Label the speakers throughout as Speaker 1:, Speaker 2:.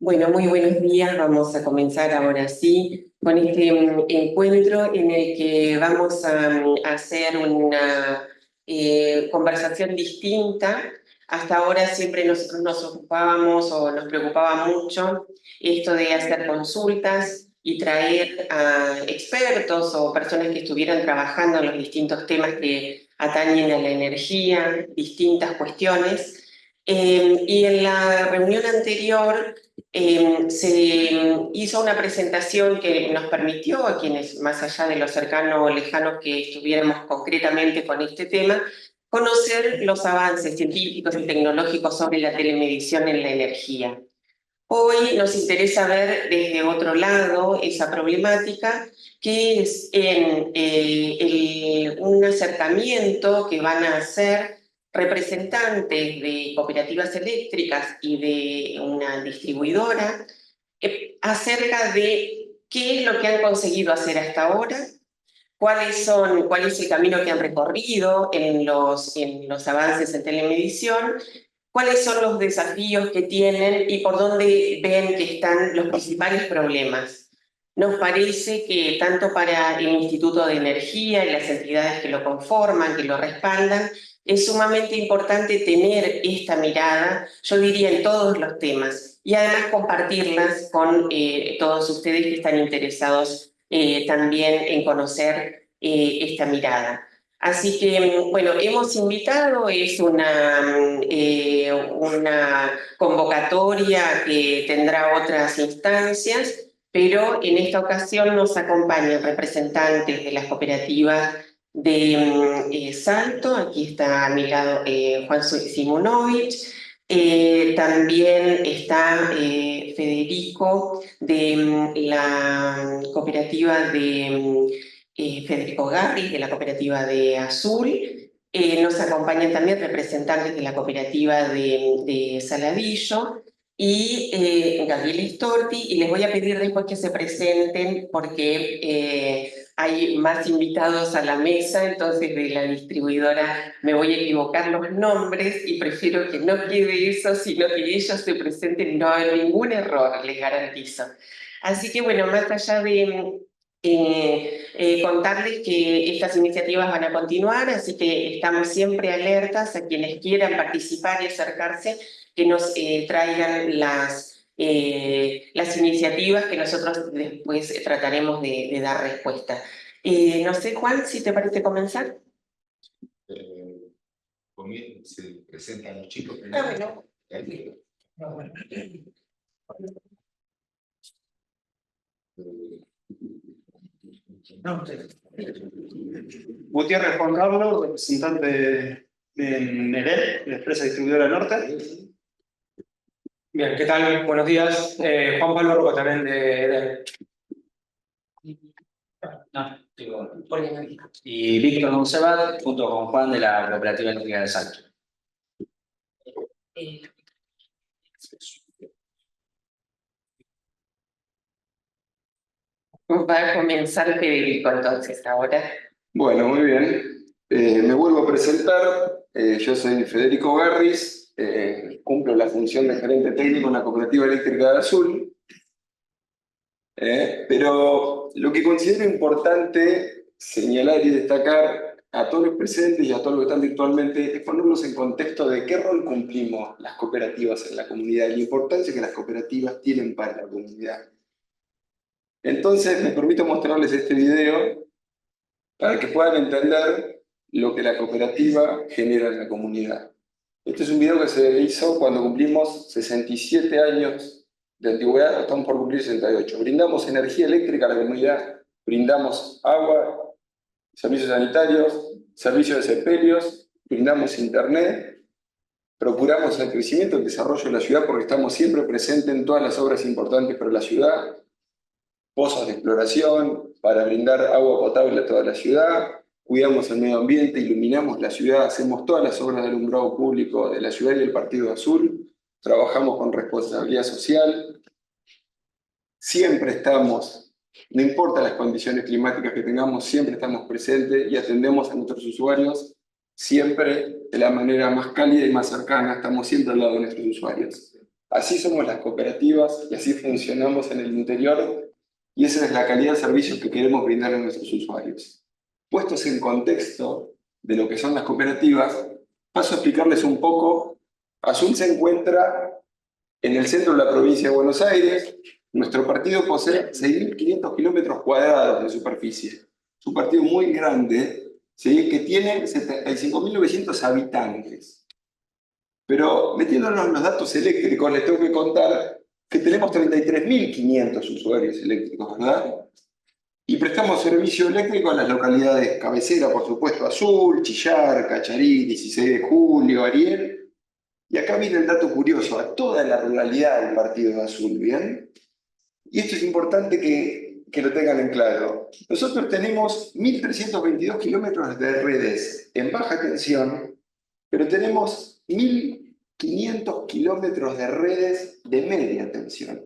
Speaker 1: Bueno, muy buenos días. Vamos a comenzar ahora sí con este encuentro en el que vamos a hacer una conversación distinta. Hasta ahora siempre nosotros nos ocupábamos o nos preocupaba mucho esto de hacer consultas y traer a expertos o personas que estuvieran trabajando en los distintos temas que atañen a la energía, distintas cuestiones. Y en la reunión anterior se hizo una presentación que nos permitió a quienes, más allá de lo cercano o lejano que estuviéramos concretamente con este tema, conocer los avances científicos y tecnológicos sobre la telemedición en la energía. Hoy nos interesa ver desde otro lado esa problemática, que es un acercamiento que van a hacer representantes de cooperativas eléctricas y de una distribuidora acerca de qué es lo que han conseguido hacer hasta ahora, cuál es el camino que han recorrido en los avances en telemedición, cuáles son los desafíos que tienen y por dónde ven que están los principales problemas. Nos parece que tanto para el Instituto de Energía y las entidades que lo conforman, que lo respaldan, es sumamente importante tener esta mirada, yo diría, en todos los temas, y además compartirlas con todos ustedes que están interesados también en conocer esta mirada. Así que, bueno, hemos invitado, es una convocatoria que tendrá otras instancias, pero en esta ocasión nos acompañan representantes de las cooperativas de Salto. Aquí está a mi lado Juan Simonovich. También está Federico de la cooperativa de Federico Garri, de la cooperativa de Azul. Nos acompañan también representantes de la cooperativa de Saladillo y Gabriel Storti, y les voy a pedir después que se presenten porque hay más invitados a la mesa, entonces de la distribuidora me voy a equivocar los nombres y prefiero que no quede eso, sino que ellos se presenten, no hay ningún error, les garantizo. Así que bueno, más allá de contarles que estas iniciativas van a continuar, así que estamos siempre alertas a quienes quieran participar y acercarse, que nos traigan las iniciativas que nosotros después trataremos de dar respuesta. No sé, Juan, si te parece comenzar.
Speaker 2: Conmigo se presentan los chicos.
Speaker 1: Bueno.
Speaker 3: Gutiérrez Juan Carlos, representante de NEREL, la empresa distribuidora Norte.
Speaker 4: Bien, ¿qué tal? Buenos días. Juan Pablo Roca también de...
Speaker 5: Y Víctor Monsevat, junto con Juan de la Cooperativa Eléctrica de Salto.
Speaker 1: Va a comenzar Federico entonces ahora.
Speaker 2: Bueno, muy bien. Me vuelvo a presentar. Yo soy Federico Garris, cumplo la función de gerente técnico en la Cooperativa Eléctrica de Azul. Pero lo que considero importante señalar y destacar a todos los presentes y a todos los que están virtualmente es ponernos en contexto de qué rol cumplimos las cooperativas en la comunidad y la importancia que las cooperativas tienen para la comunidad. Entonces, me permito mostrarles este video para que puedan entender lo que la cooperativa genera en la comunidad. Este es un video que se hizo cuando cumplimos 67 años de antigüedad, estamos por cumplir 68. Brindamos energía eléctrica a la comunidad, brindamos agua, servicios sanitarios, servicios de sepelios, brindamos internet, procuramos el crecimiento y el desarrollo de la ciudad porque estamos siempre presentes en todas las obras importantes para la ciudad, pozos de exploración para brindar agua potable a toda la ciudad, cuidamos el medio ambiente, iluminamos la ciudad, hacemos todas las obras de alumbrado público de la ciudad y del Partido Azul, trabajamos con responsabilidad social, siempre estamos, no importa las condiciones climáticas que tengamos, siempre estamos presentes y atendemos a nuestros usuarios siempre de la manera más cálida y más cercana, estamos siempre al lado de nuestros usuarios. Así somos las cooperativas y así funcionamos en el interior, y esa es la calidad de servicios que queremos brindar a nuestros usuarios. Puestos en contexto de lo que son las cooperativas, paso a explicarles un poco. Azul se encuentra en el centro de la provincia de Buenos Aires. Nuestro partido posee 6.500 kilómetros cuadrados de superficie. Es un partido muy grande, ¿sí?, que tiene 75.900 habitantes. Pero metiéndonos en los datos eléctricos, les tengo que contar que tenemos 33.500 usuarios eléctricos, ¿verdad? Y prestamos servicio eléctrico a las localidades cabecera, por supuesto, Azul, Chillar, Cacharí, 16 de Julio, Ariel. Y acá viene el dato curioso, a toda la ruralidad del partido de Azul, ¿bien? Y esto es importante que lo tengan en claro. Nosotros tenemos 1.322 kilómetros de redes en baja tensión, pero tenemos 1.500 kilómetros de redes de media tensión.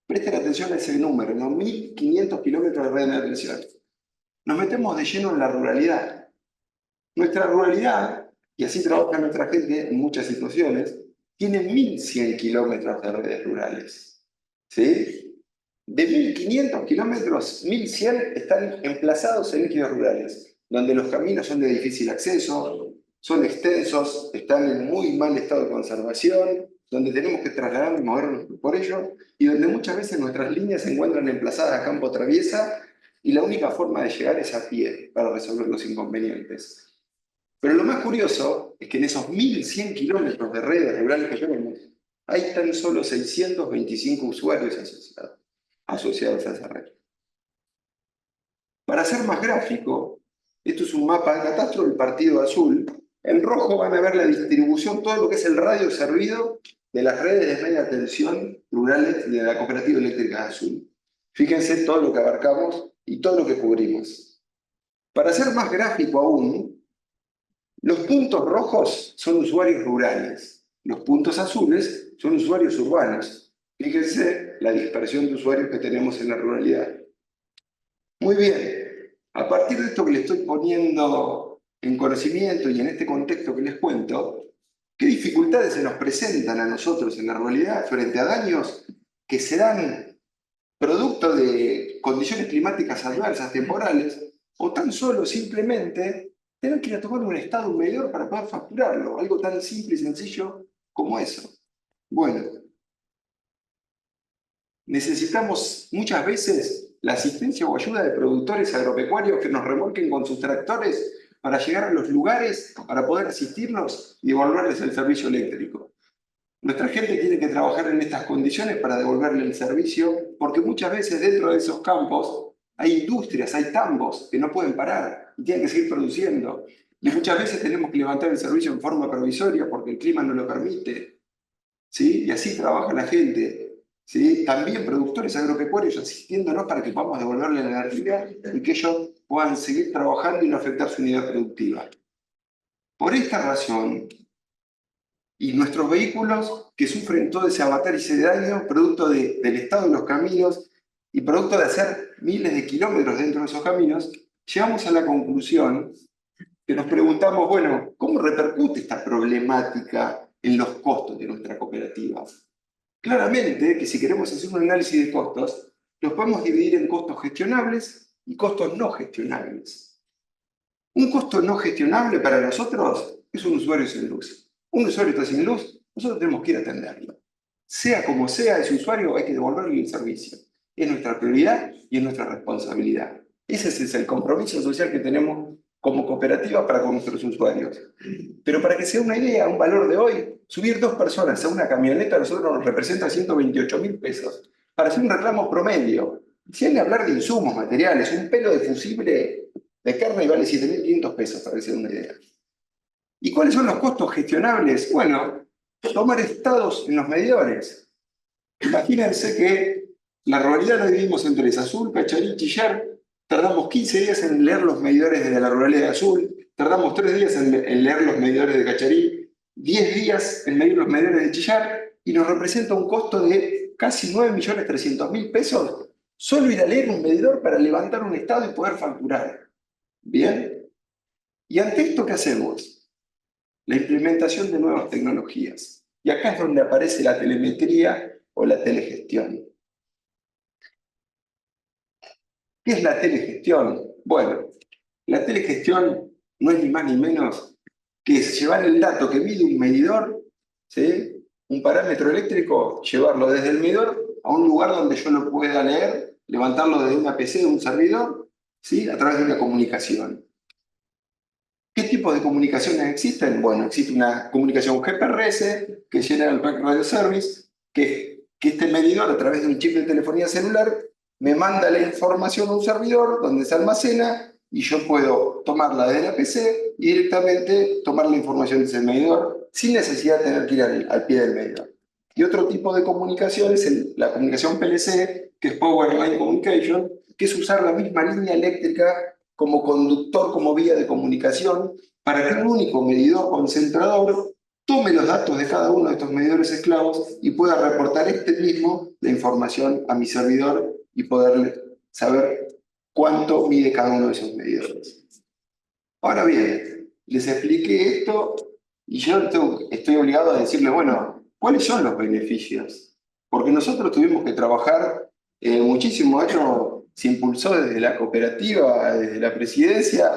Speaker 2: Presten atención a ese número, ¿no? 1.500 kilómetros de redes de media tensión. Nos metemos de lleno en la ruralidad. Nuestra ruralidad, y así trabaja nuestra gente en muchas situaciones, tiene 1.100 kilómetros de redes rurales. ¿Sí? De 1.500 kilómetros, 1.100 están emplazados en núcleos rurales, donde los caminos son de difícil acceso, son extensos, están en muy mal estado de conservación, donde tenemos que trasladarnos y movernos por ello, y donde muchas veces nuestras líneas se encuentran emplazadas a campo traviesa, y la única forma de llegar es a pie para resolver los inconvenientes. Pero lo más curioso es que en esos 1.100 kilómetros de redes rurales que tenemos, hay tan solo 625 usuarios asociados a esa red. Para ser más gráfico, esto es un mapa de catastro del partido Azul. En rojo van a ver la distribución, todo lo que es el radio servido de las redes de media tensión rurales de la Cooperativa Eléctrica Azul. Fíjense todo lo que abarcamos y todo lo que cubrimos. Para ser más gráfico aún, los puntos rojos son usuarios rurales, los puntos azules son usuarios urbanos. Fíjense la dispersión de usuarios que tenemos en la ruralidad. Muy bien, a partir de esto que les estoy poniendo en conocimiento y en este contexto que les cuento, ¿qué dificultades se nos presentan a nosotros en la ruralidad frente a daños que se dan producto de condiciones climáticas adversas, temporales, o tan solo simplemente tener que ir a tomar un estado, un medidor para poder facturarlo? Algo tan simple y sencillo como eso. Bueno, necesitamos muchas veces la asistencia o ayuda de productores agropecuarios que nos remolquen con sus tractores para llegar a los lugares, para poder asistirlos y devolverles el servicio eléctrico. Nuestra gente tiene que trabajar en estas condiciones para devolverle el servicio, porque muchas veces dentro de esos campos hay industrias, hay tambos que no pueden parar y tienen que seguir produciendo. Y muchas veces tenemos que levantar el servicio en forma provisoria porque el clima no lo permite, ¿sí? Y así trabaja la gente, ¿sí? También productores agropecuarios asistiéndonos para que podamos devolverle la energía y que ellos puedan seguir trabajando y no afectar su unidad productiva. Por esta razón, y nuestros vehículos que sufren todo ese avatar y ese daño, producto del estado de los caminos y producto de hacer miles de kilómetros dentro de esos caminos, llegamos a la conclusión que nos preguntamos, bueno, ¿cómo repercute esta problemática en los costos de nuestra cooperativa? Claramente que si queremos hacer un análisis de costos, los podemos dividir en costos gestionables y costos no gestionables. Un costo no gestionable para nosotros es un usuario sin luz. Un usuario está sin luz, nosotros tenemos que ir a atenderlo. Sea como sea ese usuario, hay que devolverle el servicio. Es nuestra prioridad y es nuestra responsabilidad. Ese es el compromiso social que tenemos como cooperativa para con nuestros usuarios. Pero para que sea una idea, un valor de hoy, subir 2 personas a una camioneta a nosotros nos representa 128.000 pesos. Para hacer un reclamo promedio, si hay que hablar de insumos, materiales, un pelo de fusible de carne vale 7.500 pesos, para que sea una idea. ¿Y cuáles son los costos gestionables? Bueno, tomar estados en los medidores. Imagínense que la ruralidad la dividimos en 3, Azul, Cacharí, Chillar. Tardamos 15 días en leer los medidores de la ruralidad de Azul, tardamos 3 días en leer los medidores de Cacharí, 10 días en medir los medidores de Chillar, y nos representa un costo de casi 9.300.000 pesos solo ir a leer un medidor para levantar un estado y poder facturar. ¿Bien? Y ante esto, ¿qué hacemos? La implementación de nuevas tecnologías. Y acá es donde aparece la telemetría o la telegestión. ¿Qué es la telegestión? Bueno, la telegestión no es ni más ni menos que es llevar el dato que mide un medidor, ¿sí? Un parámetro eléctrico, llevarlo desde el medidor a un lugar donde yo lo pueda leer, levantarlo desde una PC, de un servidor, ¿sí? A través de una comunicación. ¿Qué tipo de comunicaciones existen? Bueno, existe una comunicación GPRS, que es General Packet Radio Service, que este medidor a través de un chip de telefonía celular me manda la información a un servidor donde se almacena y yo puedo tomarla desde la PC y directamente tomar la información de ese medidor sin necesidad de tener que ir al pie del medidor. Y otro tipo de comunicación es la comunicación PLC, que es Power Line Communication, que es usar la misma línea eléctrica como conductor, como vía de comunicación, para que un único medidor concentrador tome los datos de cada uno de estos medidores esclavos y pueda reportar este mismo la información a mi servidor y poder saber cuánto mide cada uno de esos medidores. Ahora bien, les expliqué esto y yo estoy obligado a decirles, bueno, ¿cuáles son los beneficios? Porque nosotros tuvimos que trabajar muchísimo, esto se impulsó desde la cooperativa, desde la presidencia,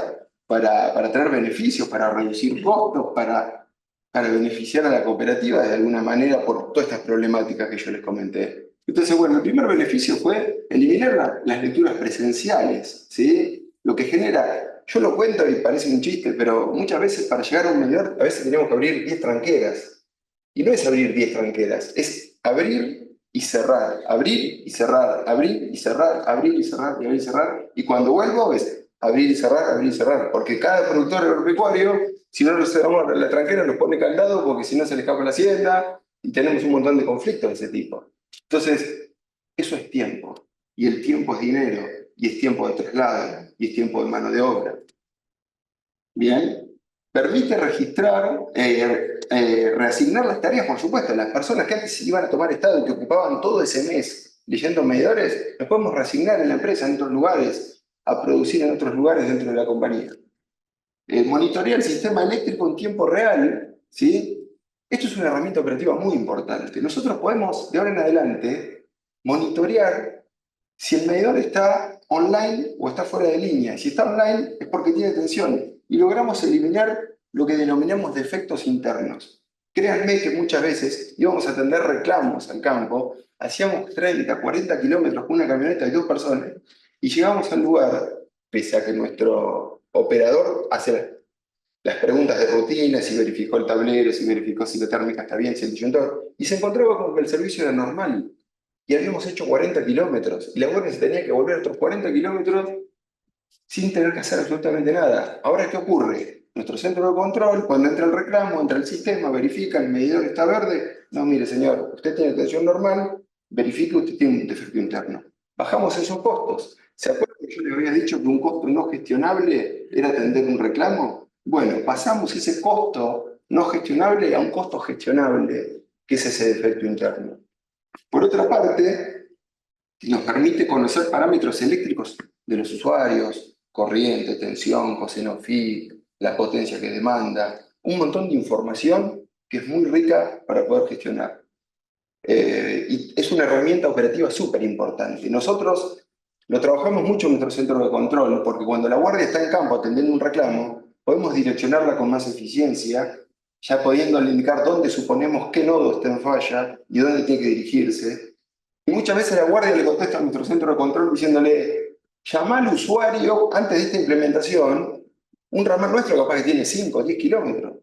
Speaker 2: para tener beneficios, para reducir costos, para beneficiar a la cooperativa de alguna manera por todas estas problemáticas que yo les comenté. Entonces, bueno, el primer beneficio fue eliminar las lecturas presenciales, ¿sí? Lo que genera, yo lo cuento y parece un chiste, pero muchas veces para llegar a un medidor, a veces tenemos que abrir 10 tranqueras. Y no es abrir 10 tranqueras, es abrir y cerrar, abrir y cerrar, abrir y cerrar, abrir y cerrar, y abrir y cerrar. Y cuando vuelvo es abrir y cerrar, porque cada productor agropecuario, si no lo cerramos la tranquera, nos pone caldado porque si no se le escapa la hacienda y tenemos un montón de conflictos de ese tipo. Entonces, eso es tiempo, y el tiempo es dinero, y es tiempo de traslado, y es tiempo de mano de obra. Bien, permite registrar, reasignar las tareas, por supuesto. Las personas que antes iban a tomar estado y que ocupaban todo ese mes leyendo medidores, los podemos reasignar en la empresa, en otros lugares, a producir en otros lugares dentro de la compañía. Monitorear el sistema eléctrico en tiempo real, ¿sí? Esto es una herramienta operativa muy importante. Nosotros podemos, de ahora en adelante, monitorear si el medidor está online o está fuera de línea. Si está online es porque tiene tensión y logramos eliminar lo que denominamos defectos internos. Créanme que muchas veces íbamos a atender reclamos al campo, hacíamos 30, 40 kilómetros con una camioneta de 2 personas y llegamos al lugar, pese a que nuestro operador hace las preguntas de rutina, si verificó el tablero, si verificó si la térmica está bien, si el disyuntor, y se encontraba con que el servicio era normal. Y habíamos hecho 40 kilómetros, y la guardia se tenía que volver otros 40 kilómetros sin tener que hacer absolutamente nada. Ahora, ¿qué ocurre? Nuestro centro de control, cuando entra el reclamo, entra el sistema, verifica, el medidor está verde. No, mire, señor, usted tiene tensión normal, verifique, usted tiene un defecto interno. Bajamos esos costos. ¿Se acuerdan que yo le había dicho que un costo no gestionable era atender un reclamo? Bueno, pasamos ese costo no gestionable a un costo gestionable, que es ese defecto interno. Por otra parte, nos permite conocer parámetros eléctricos de los usuarios, corriente, tensión, coseno phi, la potencia que demanda, un montón de información que es muy rica para poder gestionar. Y es una herramienta operativa súper importante. Nosotros lo trabajamos mucho en nuestro centro de control, porque cuando la guardia está en campo atendiendo un reclamo, podemos direccionarla con más eficiencia, ya pudiéndole indicar dónde suponemos qué nodo está en falla y dónde tiene que dirigirse. Y muchas veces la guardia le contesta a nuestro centro de control diciéndole, llama al usuario antes de esta implementación, un ramal nuestro capaz que tiene 5 o 10 kilómetros.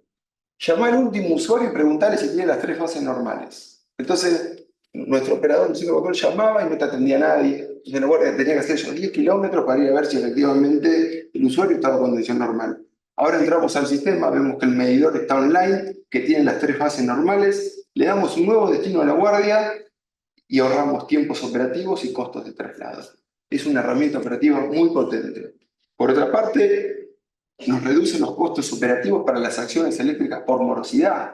Speaker 2: Llama al último usuario y preguntarle si tiene las 3 fases normales. Entonces, nuestro operador del centro de control llamaba y no te atendía a nadie. Entonces la guardia tenía que hacer esos 10 kilómetros para ir a ver si efectivamente el usuario estaba en condición normal. Ahora entramos al sistema, vemos que el medidor está online, que tiene las 3 fases normales, le damos un nuevo destino a la guardia y ahorramos tiempos operativos y costos de traslado. Es una herramienta operativa muy potente. Por otra parte, nos reduce los costos operativos para las acciones eléctricas por morosidad.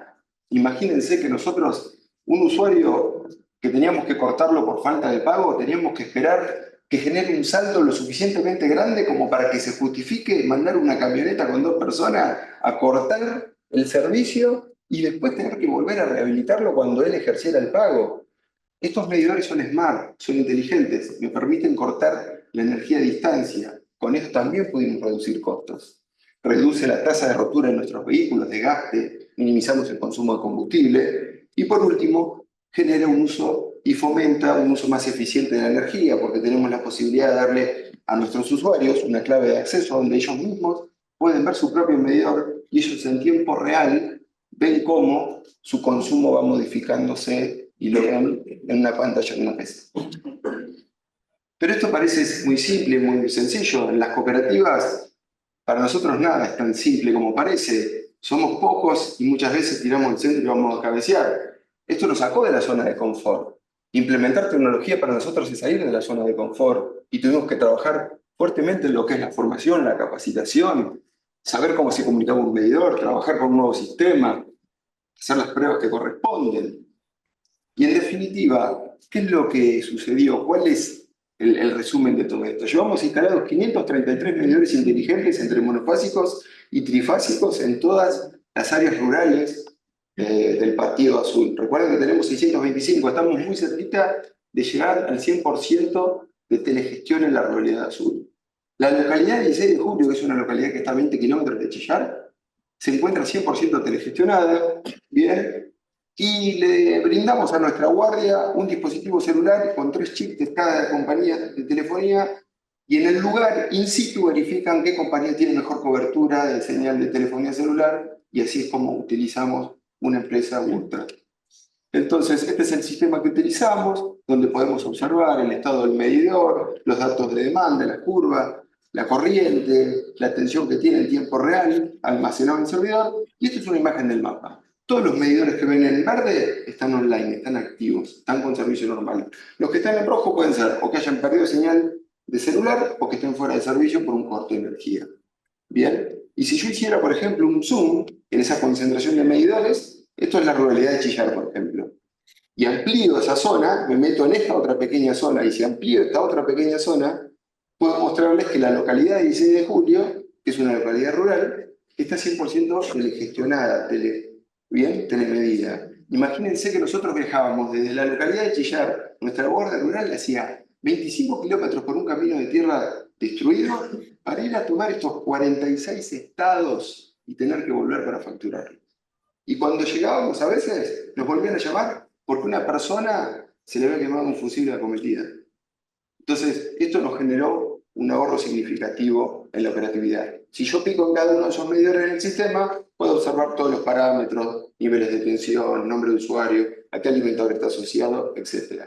Speaker 2: Imagínense que nosotros, un usuario que teníamos que cortarlo por falta de pago, teníamos que esperar que genere un saldo lo suficientemente grande como para que se justifique mandar una camioneta con 2 personas a cortar el servicio y después tener que volver a rehabilitarlo cuando él ejerciera el pago. Estos medidores son smart, son inteligentes, me permiten cortar la energía a distancia. Con esto también pudimos reducir costos. Reduce la tasa de rotura de nuestros vehículos, desgaste, minimizamos el consumo de combustible y por último, genera un uso y fomenta un uso más eficiente de la energía porque tenemos la posibilidad de darle a nuestros usuarios una clave de acceso donde ellos mismos pueden ver su propio medidor y ellos en tiempo real ven cómo su consumo va modificándose y lo ven en una pantalla de una PC. Pero esto parece muy simple, muy sencillo. En las cooperativas, para nosotros nada es tan simple como parece. Somos pocos y muchas veces tiramos el centro y vamos a cabecear. Esto nos sacó de la zona de confort. Implementar tecnología para nosotros es salir de la zona de confort y tuvimos que trabajar fuertemente en lo que es la formación, la capacitación, saber cómo se comunicaba un medidor, trabajar con un nuevo sistema, hacer las pruebas que corresponden. Y en definitiva, ¿qué es lo que sucedió? ¿Cuál es el resumen de todo esto? Llevamos instalados 533 medidores inteligentes entre monofásicos y trifásicos en todas las áreas rurales del Partido Azul. Recuerden que tenemos 625, estamos muy cerquita de llegar al 100% de telegestión en la ruralidad azul. La localidad 16 de Julio, que es una localidad que está a 20 kilómetros de Chillar, se encuentra 100% telegestionada, bien, y le brindamos a nuestra guardia un dispositivo celular con 3 chips de cada compañía de telefonía y en el lugar in situ verifican qué compañía tiene mejor cobertura de señal de telefonía celular y así es como utilizamos una empresa u otra. Entonces, este es el sistema que utilizamos, donde podemos observar el estado del medidor, los datos de demanda, la curva, la corriente, la tensión que tiene en tiempo real, almacenado en el servidor, y esto es una imagen del mapa. Todos los medidores que ven en verde están online, están activos, están con servicio normal. Los que están en rojo pueden ser o que hayan perdido señal de celular o que estén fuera de servicio por un corte de energía. Bien, y si yo hiciera, por ejemplo, un zoom en esa concentración de medidores, esto es la ruralidad de Chillar, por ejemplo, y amplío esa zona, me meto en esta otra pequeña zona, y si amplío esta otra pequeña zona, puedo mostrarles que la localidad de 16 de Julio, que es una localidad rural, está 100% telegestionada, telemedida. Imagínense que nosotros viajábamos desde la localidad de Chillar, nuestra guardia rural hacía 25 kilómetros por un camino de tierra destruido para ir a tomar estos 46 estados y tener que volver para facturarlo. Y cuando llegábamos a veces nos volvían a llamar porque una persona se le había quemado un fusible acometida. Entonces, esto nos generó un ahorro significativo en la operatividad. Si yo pico en cada uno de esos medidores en el sistema, puedo observar todos los parámetros, niveles de tensión, nombre de usuario, a qué alimentador está asociado, etc.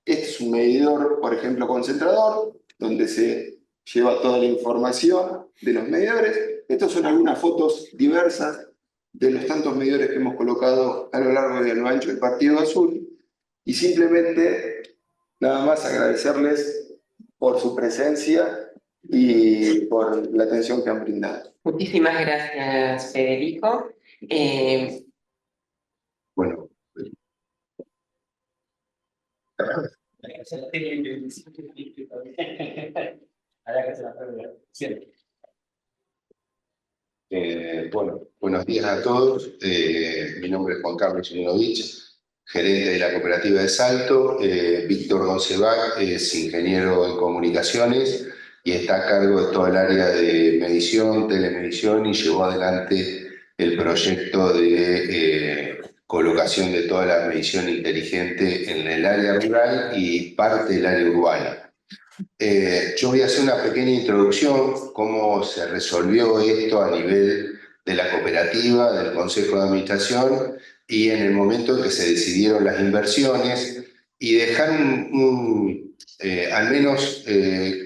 Speaker 2: Este es un medidor, por ejemplo, concentrador, donde se lleva toda la información de los medidores. Estas son algunas fotos diversas de los tantos medidores que hemos colocado a lo largo y a lo ancho del Partido Azul. Y simplemente, nada más agradecerles por su presencia y por la atención que han brindado.
Speaker 1: Muchísimas gracias, Federico.
Speaker 6: Bueno. Bueno, buenos días a todos. Mi nombre es Juan Carlos Siminovich, gerente de la cooperativa de Salto. Víctor Doncevac es ingeniero en comunicaciones y está a cargo de toda el área de medición, telemedición y llevó adelante el proyecto de colocación de toda la medición inteligente en el área rural y parte del área urbana. Yo voy a hacer una pequeña introducción, cómo se resolvió esto a nivel de la cooperativa, del Consejo de Administración y en el momento en que se decidieron las inversiones y dejar al menos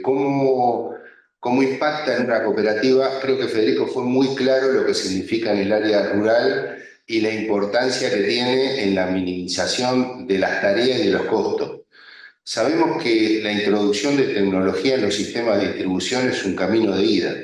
Speaker 6: cómo impacta en una cooperativa. Creo que Federico fue muy claro lo que significa en el área rural y la importancia que tiene en la minimización de las tareas y de los costos. Sabemos que la introducción de tecnología en los sistemas de distribución es un camino de ida.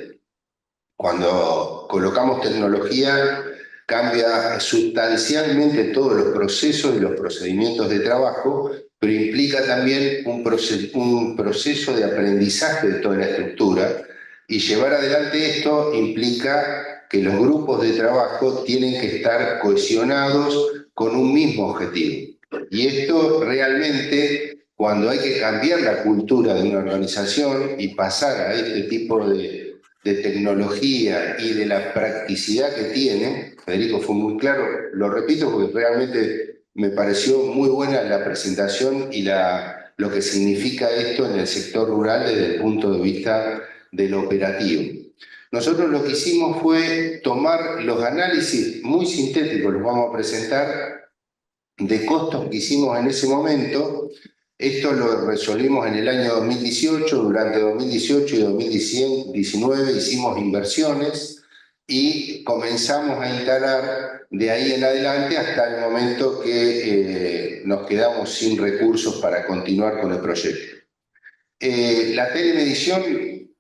Speaker 6: Cuando colocamos tecnología, cambia sustancialmente todos los procesos y los procedimientos de trabajo, pero implica también un proceso de aprendizaje de toda la estructura, y llevar adelante esto implica que los grupos de trabajo tienen que estar cohesionados con un mismo objetivo. Y esto realmente, cuando hay que cambiar la cultura de una organización y pasar a este tipo de tecnología y de la practicidad que tiene, Federico fue muy claro, lo repito porque realmente me pareció muy buena la presentación y lo que significa esto en el sector rural desde el punto de vista del operativo. Nosotros lo que hicimos fue tomar los análisis muy sintéticos, los vamos a presentar, de costos que hicimos en ese momento. Esto lo resolvimos en el año 2018, durante 2018 y 2019 hicimos inversiones y comenzamos a instalar de ahí en adelante hasta el momento que nos quedamos sin recursos para continuar con el proyecto. La telemedición,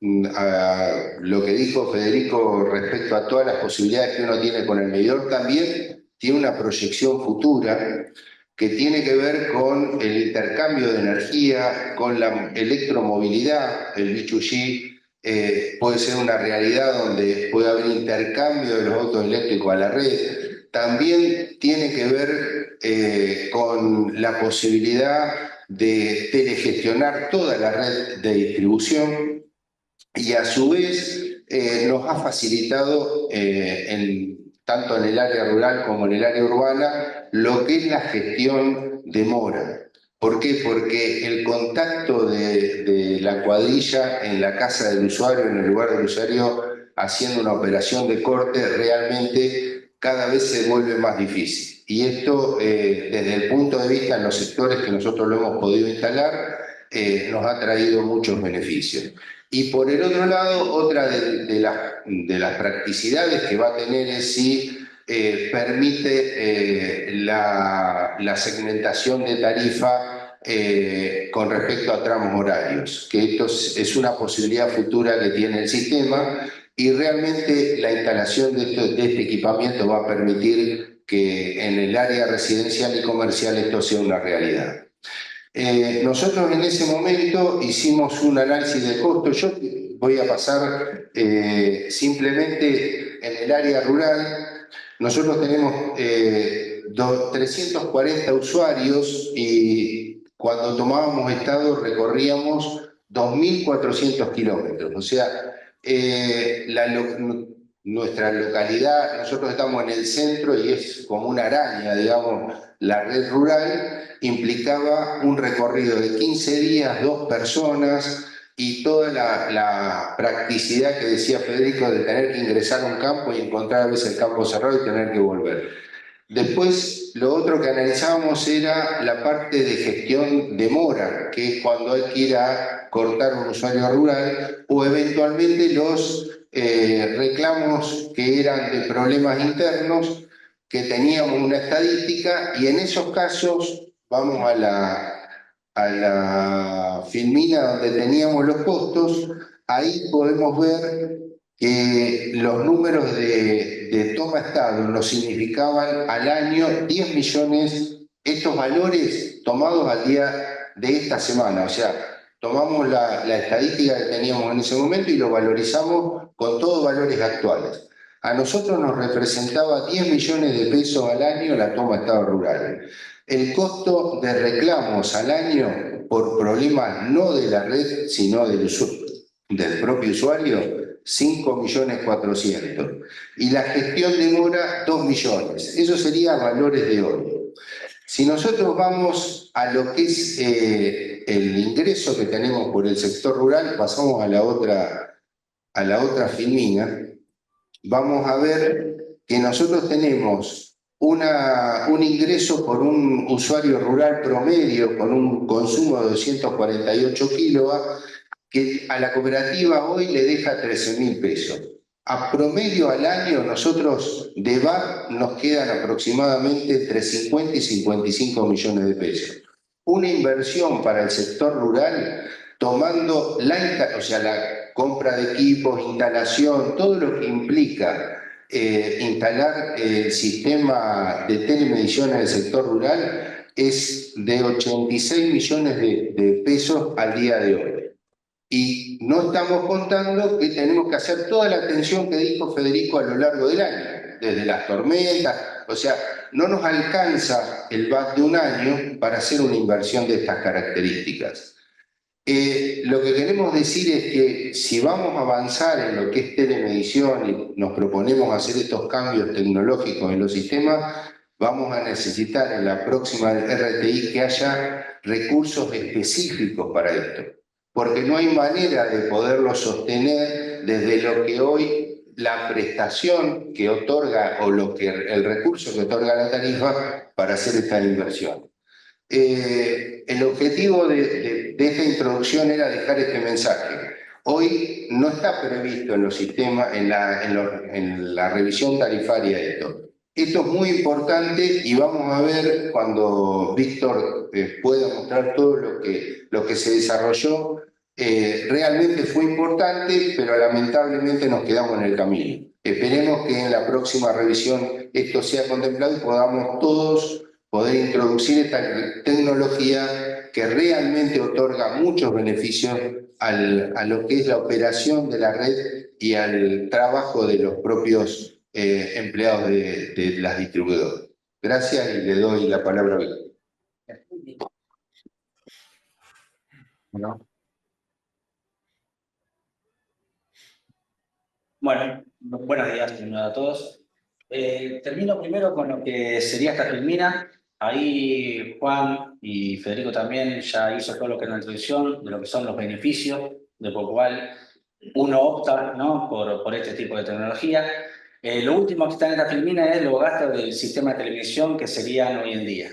Speaker 6: lo que dijo Federico respecto a todas las posibilidades que uno tiene con el medidor, también tiene una proyección futura que tiene que ver con el intercambio de energía, con la electromovilidad. El B2G puede ser una realidad donde puede haber intercambio de los autos eléctricos a la red. También tiene que ver con la posibilidad de telegestionar toda la red de distribución y a su vez nos ha facilitado tanto en el área rural como en el área urbana lo que es la gestión de mora. ¿Por qué? Porque el contacto de la cuadrilla en la casa del usuario, en el lugar del usuario, haciendo una operación de corte, realmente cada vez se vuelve más difícil. Y esto, desde el punto de vista en los sectores que nosotros lo hemos podido instalar, nos ha traído muchos beneficios. Y por el otro lado, otra de las practicidades que va a tener es si permite la segmentación de tarifa con respecto a tramos horarios, que esto es una posibilidad futura que tiene el sistema y realmente la instalación de este equipamiento va a permitir que en el área residencial y comercial esto sea una realidad. Nosotros en ese momento hicimos un análisis de costo. Yo voy a pasar simplemente en el área rural. Nosotros tenemos 340 usuarios y cuando tomábamos estado recorríamos 2.400 kilómetros. O sea, nuestra localidad, nosotros estamos en el centro y es como una araña, digamos, la red rural implicaba un recorrido de 15 días, 2 personas y toda la practicidad que decía Federico de tener que ingresar a un campo y encontrar a veces el campo cerrado y tener que volver. Después, lo otro que analizábamos era la parte de gestión de mora, que es cuando hay que ir a cortar un usuario rural o eventualmente los reclamos que eran de problemas internos, que teníamos una estadística y en esos casos, vamos a la filmina donde teníamos los costos, ahí podemos ver que los números de toma estado nos significaban al año 10 millones, estos valores tomados al día de esta semana, o sea, tomamos la estadística que teníamos en ese momento y lo valorizamos con todos valores actuales. A nosotros nos representaba 10 millones de pesos al año la toma de estado rural. El costo de reclamos al año por problemas no de la red, sino del propio usuario, 5.400.000. Y la gestión de mora, 2 millones. Eso sería valores de hoy. Si nosotros vamos a lo que es el ingreso que tenemos por el sector rural, pasamos a la otra filmina, vamos a ver que nosotros tenemos un ingreso por un usuario rural promedio con un consumo de 248 kilovatios, que a la cooperativa hoy le deja 13.000 pesos. A promedio al año nosotros de VAP nos quedan aproximadamente entre 50 y 55 millones de pesos. Una inversión para el sector rural, tomando la compra de equipos, instalación, todo lo que implica instalar el sistema de telemedición en el sector rural, es de 86 millones de pesos al día de hoy. Y no estamos contando que tenemos que hacer toda la atención que dijo Federico a lo largo del año, desde las tormentas, o sea, no nos alcanza el BAT de un año para hacer una inversión de estas características. Lo que queremos decir es que si vamos a avanzar en lo que es telemedición y nos proponemos hacer estos cambios tecnológicos en los sistemas, vamos a necesitar en la próxima RTI que haya recursos específicos para esto, porque no hay manera de poderlo sostener desde lo que hoy la prestación que otorga o el recurso que otorga la tarifa para hacer esta inversión. El objetivo de esta introducción era dejar este mensaje. Hoy no está previsto en los sistemas, en la revisión tarifaria esto. Esto es muy importante y vamos a ver cuando Víctor pueda mostrar todo lo que se desarrolló. Realmente fue importante, pero lamentablemente nos quedamos en el camino. Esperemos que en la próxima revisión esto sea contemplado y podamos todos poder introducir esta tecnología que realmente otorga muchos beneficios a lo que es la operación de la red y al trabajo de los propios empleados de las distribuidoras. Gracias y le doy la palabra a Víctor.
Speaker 5: Bueno, buenos días primero a todos. Termino primero con lo que sería esta filmina. Ahí Juan y Federico también ya hizo todo lo que es la introducción de lo que son los beneficios, de por cual uno opta, ¿no?, por este tipo de tecnología. Lo último que está en esta filmina es los gastos del sistema de televisión que serían hoy en día.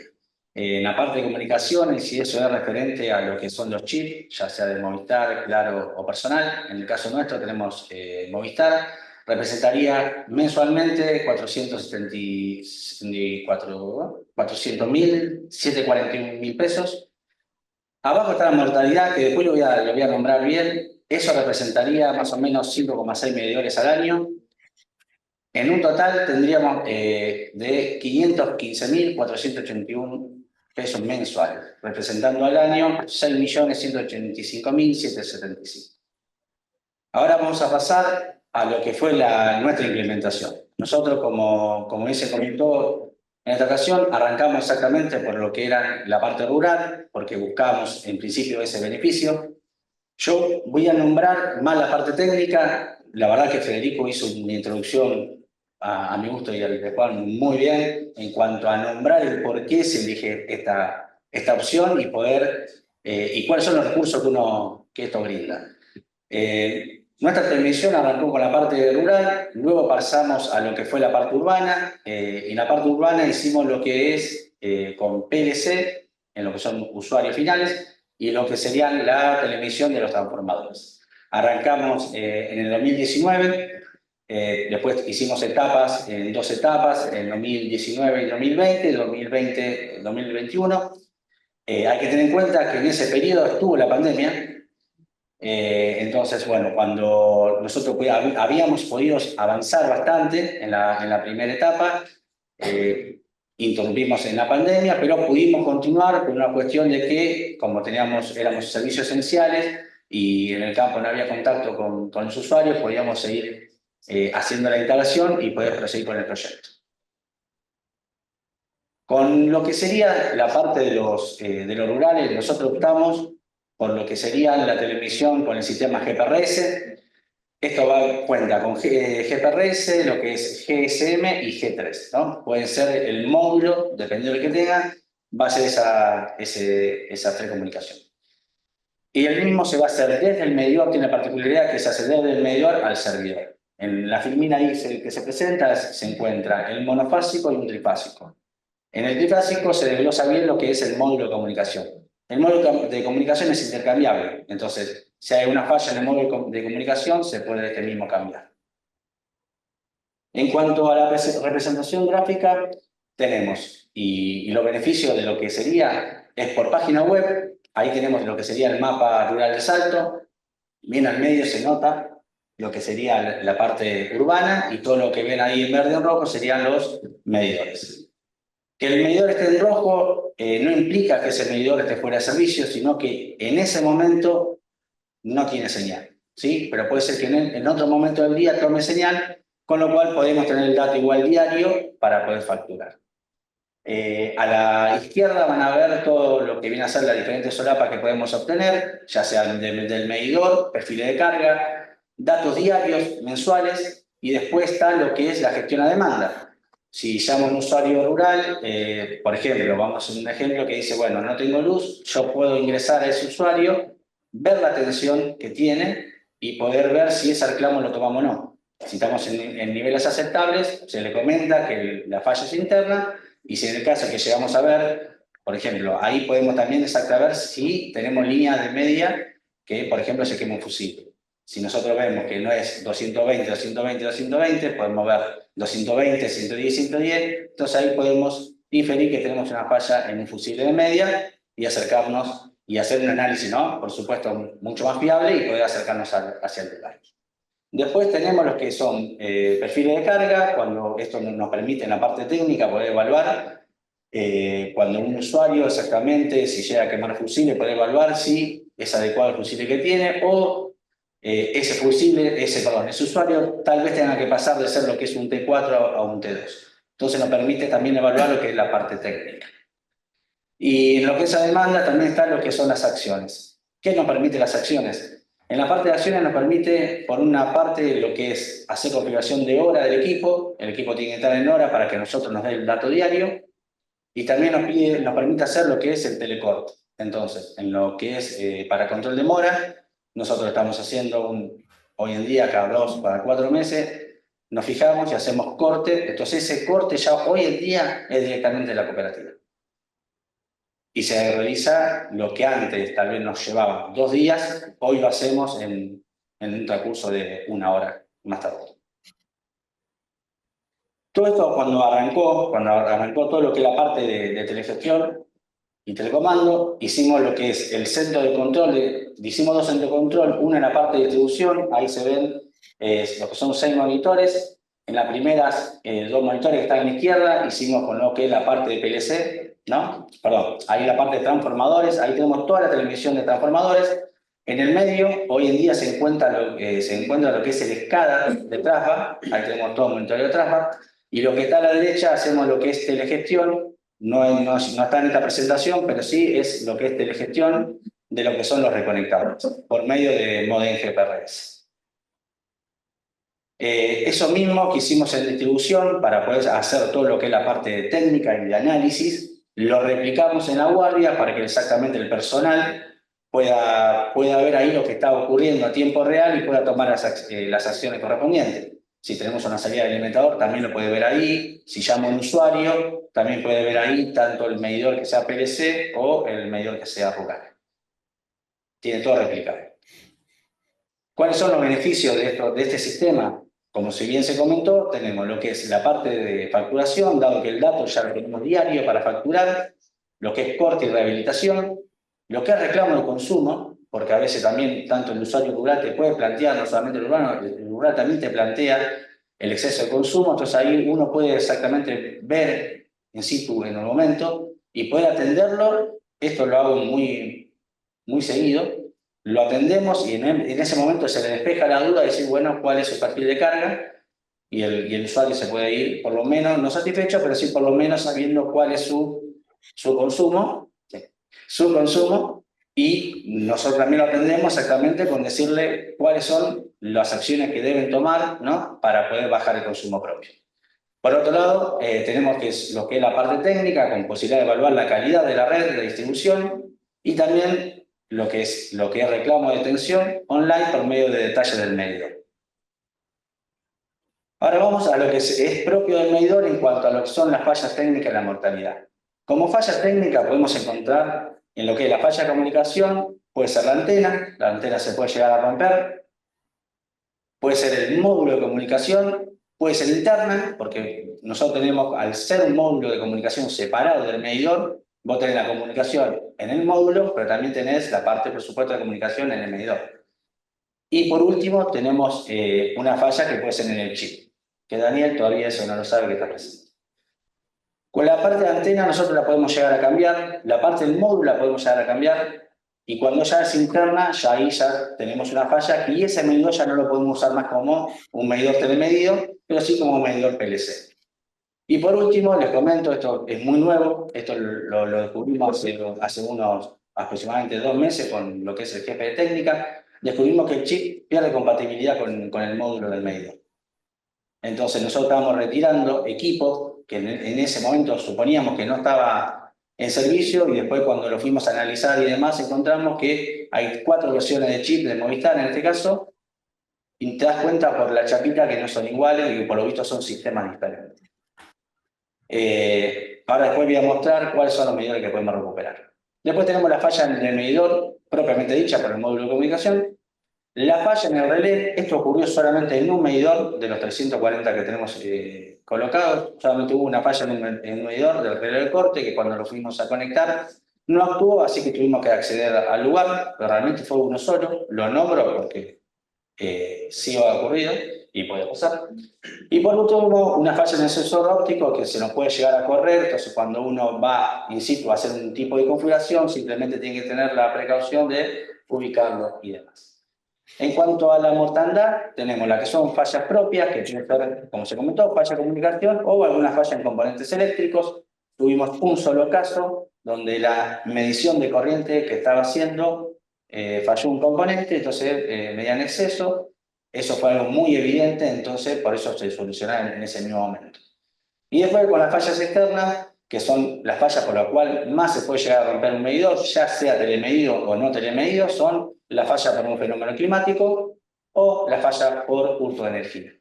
Speaker 5: En la parte de comunicaciones, y eso es referente a lo que son los chips, ya sea de Movistar, Claro o Personal. En el caso nuestro tenemos Movistar, representaría mensualmente 441.000 pesos. Abajo está la mortalidad, que después lo voy a nombrar bien. Eso representaría más o menos 5,6 medidores al año. En un total tendríamos de 515.481 pesos mensuales, representando al año 6.185.775. Ahora vamos a pasar a lo que fue nuestra implementación. Nosotros, como bien se comentó en esta ocasión, arrancamos exactamente por lo que era la parte rural, porque buscamos en principio ese beneficio. Yo voy a nombrar más la parte técnica. La verdad que Federico hizo una introducción a mi gusto y al de Juan muy bien en cuanto a nombrar el por qué se elige esta opción y cuáles son los recursos que esto brinda. Nuestra transmisión arrancó con la parte rural, luego pasamos a lo que fue la parte urbana. En la parte urbana hicimos lo que es con PLC, en lo que son usuarios finales, y lo que serían la televisión de los transformadores. Arrancamos en el 2019, después hicimos etapas, en 2 etapas, en 2019 y 2020, 2020 2021. Hay que tener en cuenta que en ese periodo estuvo la pandemia. Entonces, bueno, cuando nosotros habíamos podido avanzar bastante en la primera etapa, interrumpimos en la pandemia, pero pudimos continuar por una cuestión de que, como éramos servicios esenciales y en el campo no había contacto con los usuarios, podíamos seguir haciendo la instalación y poder proseguir con el proyecto. Con lo que sería la parte de los rurales, nosotros optamos por lo que sería la televisión con el sistema GPRS. Esto cuenta con GPRS, lo que es GSM y G3, ¿no? Puede ser el módulo, dependiendo del que tenga, va a ser esas 3 comunicaciones. Y el mismo se va a hacer desde el medidor, tiene la particularidad que se hace desde el medidor al servidor. En la filmina ahí que se presenta se encuentra el monofásico y un trifásico. En el trifásico se desglosa bien lo que es el módulo de comunicación. El módulo de comunicación es intercambiable, entonces si hay una falla en el módulo de comunicación se puede este mismo cambiar. En cuanto a la representación gráfica, tenemos, y los beneficios de lo que sería, es por página web. Ahí tenemos lo que sería el mapa rural de Salto. Bien al medio se nota lo que sería la parte urbana y todo lo que ven ahí en verde y en rojo serían los medidores. Que el medidor esté en rojo no implica que ese medidor esté fuera de servicio, sino que en ese momento no tiene señal, ¿sí? Pero puede ser que en otro momento del día tome señal, con lo cual podemos tener el dato igual diario para poder facturar. A la izquierda van a ver todo lo que viene a ser las diferentes solapas que podemos obtener, ya sea del medidor, perfiles de carga, datos diarios, mensuales, y después está lo que es la gestión a demanda. Si llamo a un usuario rural, por ejemplo, vamos a hacer un ejemplo que dice, bueno, no tengo luz, yo puedo ingresar a ese usuario, ver la atención que tiene y poder ver si ese reclamo lo tomamos o no. Si estamos en niveles aceptables, se le comenta que la falla es interna, y si en el caso que llegamos a ver, por ejemplo, ahí podemos también ver si tenemos líneas de media que, por ejemplo, se quema un fusible. Si nosotros vemos que no es 220, 220, 220, podemos ver 220, 110, 110, entonces ahí podemos inferir que tenemos una falla en un fusible de media y acercarnos y hacer un análisis, ¿no? Por supuesto, mucho más fiable y poder acercarnos hacia el lugar. Después tenemos los que son perfiles de carga, cuando esto nos permite en la parte técnica poder evaluar cuando un usuario exactamente, si llega a quemar fusible, poder evaluar si es adecuado el fusible que tiene o ese usuario tal vez tenga que pasar de ser lo que es un T4 a un T2. Entonces nos permite también evaluar lo que es la parte técnica. Y en lo que es la demanda también están lo que son las acciones. ¿Qué nos permite las acciones? En la parte de acciones nos permite, por una parte, lo que es hacer configuración de hora del equipo. El equipo tiene que estar en hora para que nosotros nos dé el dato diario. Y también nos permite hacer lo que es el telecorte. Entonces, en lo que es para control de mora, nosotros estamos haciendo hoy en día, cada 2 para 4 meses, nos fijamos y hacemos corte. Entonces, ese corte ya hoy en día es directamente de la cooperativa. Y se realiza lo que antes tal vez nos llevaba 2 días, hoy lo hacemos en un transcurso de 1 hora más tarde. Todo esto cuando arrancó todo lo que es la parte de telegestión y telecomando, hicimos lo que es el centro de control, hicimos 2 centros de control, uno en la parte de distribución, ahí se ven lo que son 6 monitores, en las primeras 2 monitores que están a la izquierda, hicimos con lo que es la parte de PLC, ¿no? Perdón, ahí la parte de transformadores, ahí tenemos toda la televisión de transformadores. En el medio, hoy en día se encuentra lo que es el SCADA de Trasva, ahí tenemos todo el monitoreo de Trasva, y lo que está a la derecha hacemos lo que es telegestión, no está en esta presentación, pero sí es lo que es telegestión de lo que son los reconectados, por medio de modem GPRS. Eso mismo que hicimos en distribución para poder hacer todo lo que es la parte técnica y de análisis, lo replicamos en la guardia para que exactamente el personal pueda ver ahí lo que está ocurriendo a tiempo real y pueda tomar las acciones correspondientes. Si tenemos una salida de alimentador, también lo puede ver ahí. Si llama a un usuario, también puede ver ahí tanto el medidor que sea PLC o el medidor que sea rural. Tiene todo replicado. ¿Cuáles son los beneficios de este sistema? Como si bien se comentó, tenemos lo que es la parte de facturación, dado que el dato ya lo tenemos diario para facturar, lo que es corte y rehabilitación, lo que es reclamo de consumo, porque a veces también tanto el usuario rural te puede plantear, no solamente el urbano, el rural también te plantea el exceso de consumo, entonces ahí uno puede exactamente ver in situ en el momento y poder atenderlo. Esto lo hago muy, muy seguido. Lo atendemos y en ese momento se le despeja la duda de decir, bueno, cuál es su perfil de carga y el usuario se puede ir, por lo menos, no satisfecho, pero sí por lo menos sabiendo cuál es su consumo, y nosotros también lo atendemos exactamente con decirle cuáles son las acciones que deben tomar, ¿no? Para poder bajar el consumo propio. Por otro lado, tenemos lo que es la parte técnica, con posibilidad de evaluar la calidad de la red de distribución y también lo que es reclamo de tensión online por medio de detalles del medidor. Ahora vamos a lo que es propio del medidor en cuanto a lo que son las fallas técnicas y la mortalidad. Como fallas técnicas podemos encontrar en lo que es la falla de comunicación, puede ser la antena se puede llegar a romper, puede ser el módulo de comunicación, puede ser interna, porque nosotros tenemos, al ser un módulo de comunicación separado del medidor, vos tenés la comunicación en el módulo, pero también tenés la parte, por supuesto, de comunicación en el medidor. Y por último, tenemos una falla que puede ser en el chip, que Daniel todavía eso no lo sabe que está presente. Con la parte de antena nosotros la podemos llegar a cambiar, la parte del módulo la podemos llegar a cambiar, Y cuando ya es interna, ya ahí ya tenemos una falla y ese medidor ya no lo podemos usar más como un medidor telemedido, pero sí como un medidor PLC. Y por último, les comento, esto es muy nuevo, esto lo descubrimos hace unos aproximadamente 2 meses con lo que es el jefe de técnica, descubrimos que el chip pierde compatibilidad con el módulo del medidor. Entonces nosotros estábamos retirando equipos que en ese momento suponíamos que no estaba en servicio y después cuando lo fuimos a analizar y demás encontramos que hay 4 versiones de chip de Movistar en este caso y te das cuenta por la chapita que no son iguales y por lo visto son sistemas diferentes. Ahora después voy a mostrar cuáles son los medidores que podemos recuperar. Después tenemos la falla en el medidor propiamente dicha por el módulo de comunicación. La falla en el relé, esto ocurrió solamente en un medidor de los 340 que tenemos colocados. Solamente hubo una falla en un medidor del relé de corte que cuando lo fuimos a conectar no actuó, así que tuvimos que acceder al lugar, pero realmente fue uno solo. Lo nombro porque sí ha ocurrido y puede pasar. Y por último, hubo una falla en el sensor óptico que se nos puede llegar a correr. Entonces, cuando uno va in situ a hacer un tipo de configuración, simplemente tiene que tener la precaución de ubicarlo y demás. En cuanto a la mortandad, tenemos las que son fallas propias, que pueden ser, como se comentó, falla de comunicación o alguna falla en componentes eléctricos. Tuvimos un solo caso donde la medición de corriente que estaba haciendo falló un componente, entonces medía en exceso. Eso fue algo muy evidente, entonces por eso se solucionó en ese mismo momento. Y después con las fallas externas, que son las fallas por las cuales más se puede llegar a romper un medidor, ya sea telemedido o no telemedido, son la falla por un fenómeno climático o la falla por hurto de energía.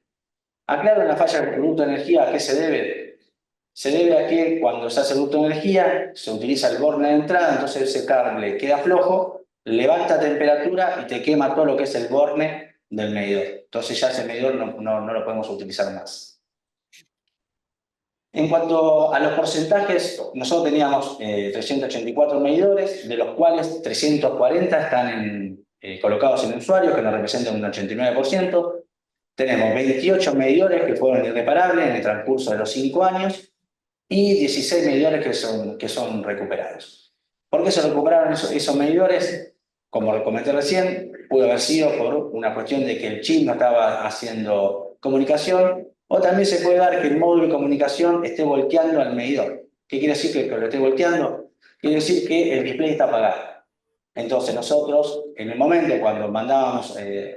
Speaker 5: Aclaro, la falla por hurto de energía, ¿a qué se debe? Se debe a que cuando se hace el hurto de energía, se utiliza el borne de entrada, entonces ese cable queda flojo, levanta temperatura y te quema todo lo que es el borne del medidor. Entonces ya ese medidor no lo podemos utilizar más. En cuanto a los porcentajes, nosotros teníamos 384 medidores, de los cuales 340 están colocados en usuarios, que nos representan un 89%. Tenemos 28 medidores que fueron irreparables en el transcurso de los 5 años y 16 medidores que son recuperados. ¿Por qué se recuperaron esos medidores? Como comenté recién, pudo haber sido por una cuestión de que el chip no estaba haciendo comunicación, o también se puede dar que el módulo de comunicación esté volteando al medidor. ¿Qué quiere decir que lo esté volteando? Quiere decir que el display está apagado. Entonces nosotros, en el momento cuando mandábamos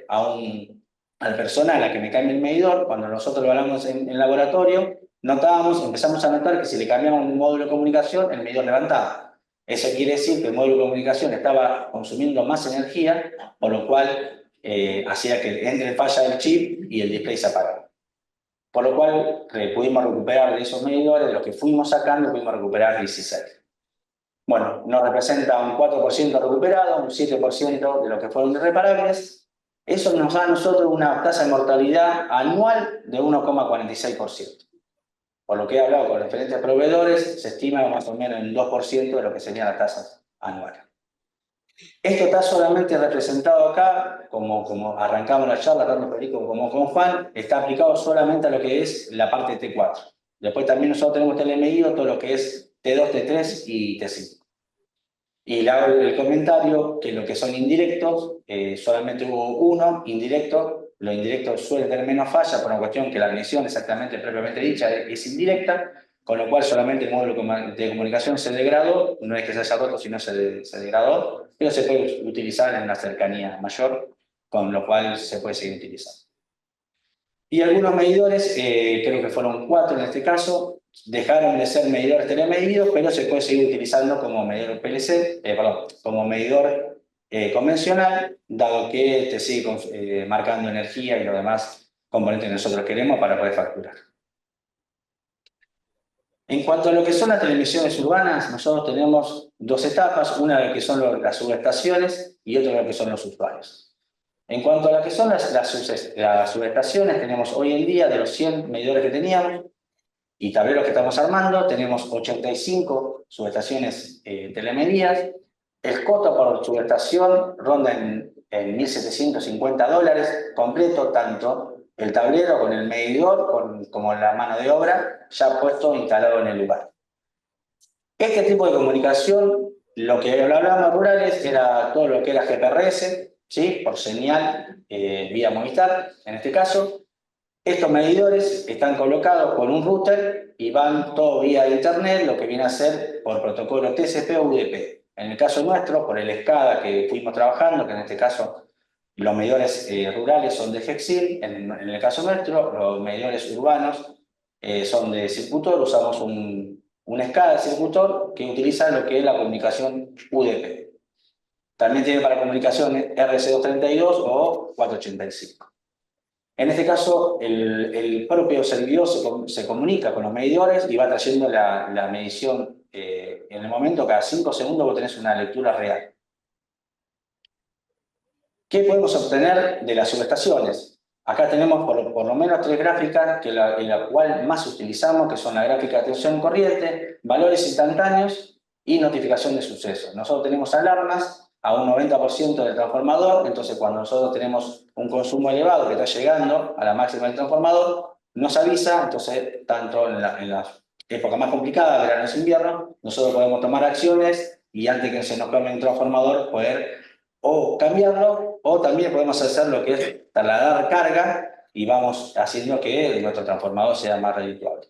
Speaker 5: al personal a que me cambie el medidor, cuando nosotros lo hablamos en laboratorio, empezamos a notar que si le cambiamos un módulo de comunicación, el medidor levantaba. Eso quiere decir que el módulo de comunicación estaba consumiendo más energía, por lo cual hacía que entre falla del chip y el display se apagara. Por lo cual pudimos recuperar de esos medidores, de los que fuimos sacando, pudimos recuperar 16. Bueno, nos representa un 4% recuperado, un 7% de lo que fueron irreparables. Eso nos da a nosotros una tasa de mortalidad anual de 1,46%. Por lo que he hablado con diferentes proveedores, se estima más o menos en 2% de lo que serían las tasas anuales. Esto está solamente representado acá, como arrancamos la charla, tanto Federico como con Juan, está aplicado solamente a lo que es la parte T4. Después también nosotros tenemos telemedido todo lo que es T2, T3 y T5. Y le hago el comentario que lo que son indirectos, solamente hubo uno indirecto. Los indirectos suelen tener menos falla por una cuestión que la medición exactamente propiamente dicha es indirecta, con lo cual solamente el módulo de comunicación se degradó, no es que se haya roto, sino se degradó, pero se puede utilizar en una cercanía mayor, con lo cual se puede seguir utilizando. Y algunos medidores, creo que fueron 4 en este caso, dejaron de ser medidores telemedidos, pero se puede seguir utilizando como medidor PLC, como medidor convencional, dado que te sigue marcando energía y los demás componentes que nosotros queremos para poder facturar. En cuanto a lo que son las televisiones urbanas, nosotros tenemos 2 etapas, una que son las subestaciones y otra que son los usuarios. En cuanto a lo que son las subestaciones, tenemos hoy en día, de los 100 medidores que teníamos y tableros que estamos armando, tenemos 85 subestaciones telemedidas. El costo por subestación ronda en $1.750 completo, tanto el tablero con el medidor como la mano de obra ya puesto instalado en el lugar. Este tipo de comunicación Lo que hablábamos rurales era todo lo que era GPRS, ¿sí? Por señal vía Movistar, en este caso. Estos medidores están colocados con un router y van todo vía internet, lo que viene a ser por protocolo TCP o UDP. En el caso nuestro, por el SCADA que fuimos trabajando, que en este caso los medidores rurales son de Hexil, en el caso nuestro, los medidores urbanos son de Circutor, usamos un SCADA de Circutor que utiliza lo que es la comunicación UDP. También tiene para comunicación RC232 o 485. En este caso, el propio servidor se comunica con los medidores y va trayendo la medición en el momento, cada 5 segundos vos tenés una lectura real. ¿Qué podemos obtener de las subestaciones? Acá tenemos por lo menos 3 gráficas en la cual más utilizamos, que son la gráfica de tensión corriente, valores instantáneos y notificación de sucesos. Nosotros tenemos alarmas a un 90% del transformador, entonces cuando nosotros tenemos un consumo elevado que está llegando a la máxima del transformador, nos avisa, entonces tanto en las épocas más complicadas, verano y invierno, nosotros podemos tomar acciones y antes que se nos cambie un transformador poder o cambiarlo, o también podemos hacer lo que es trasladar carga y vamos haciendo que nuestro transformador sea más redituable.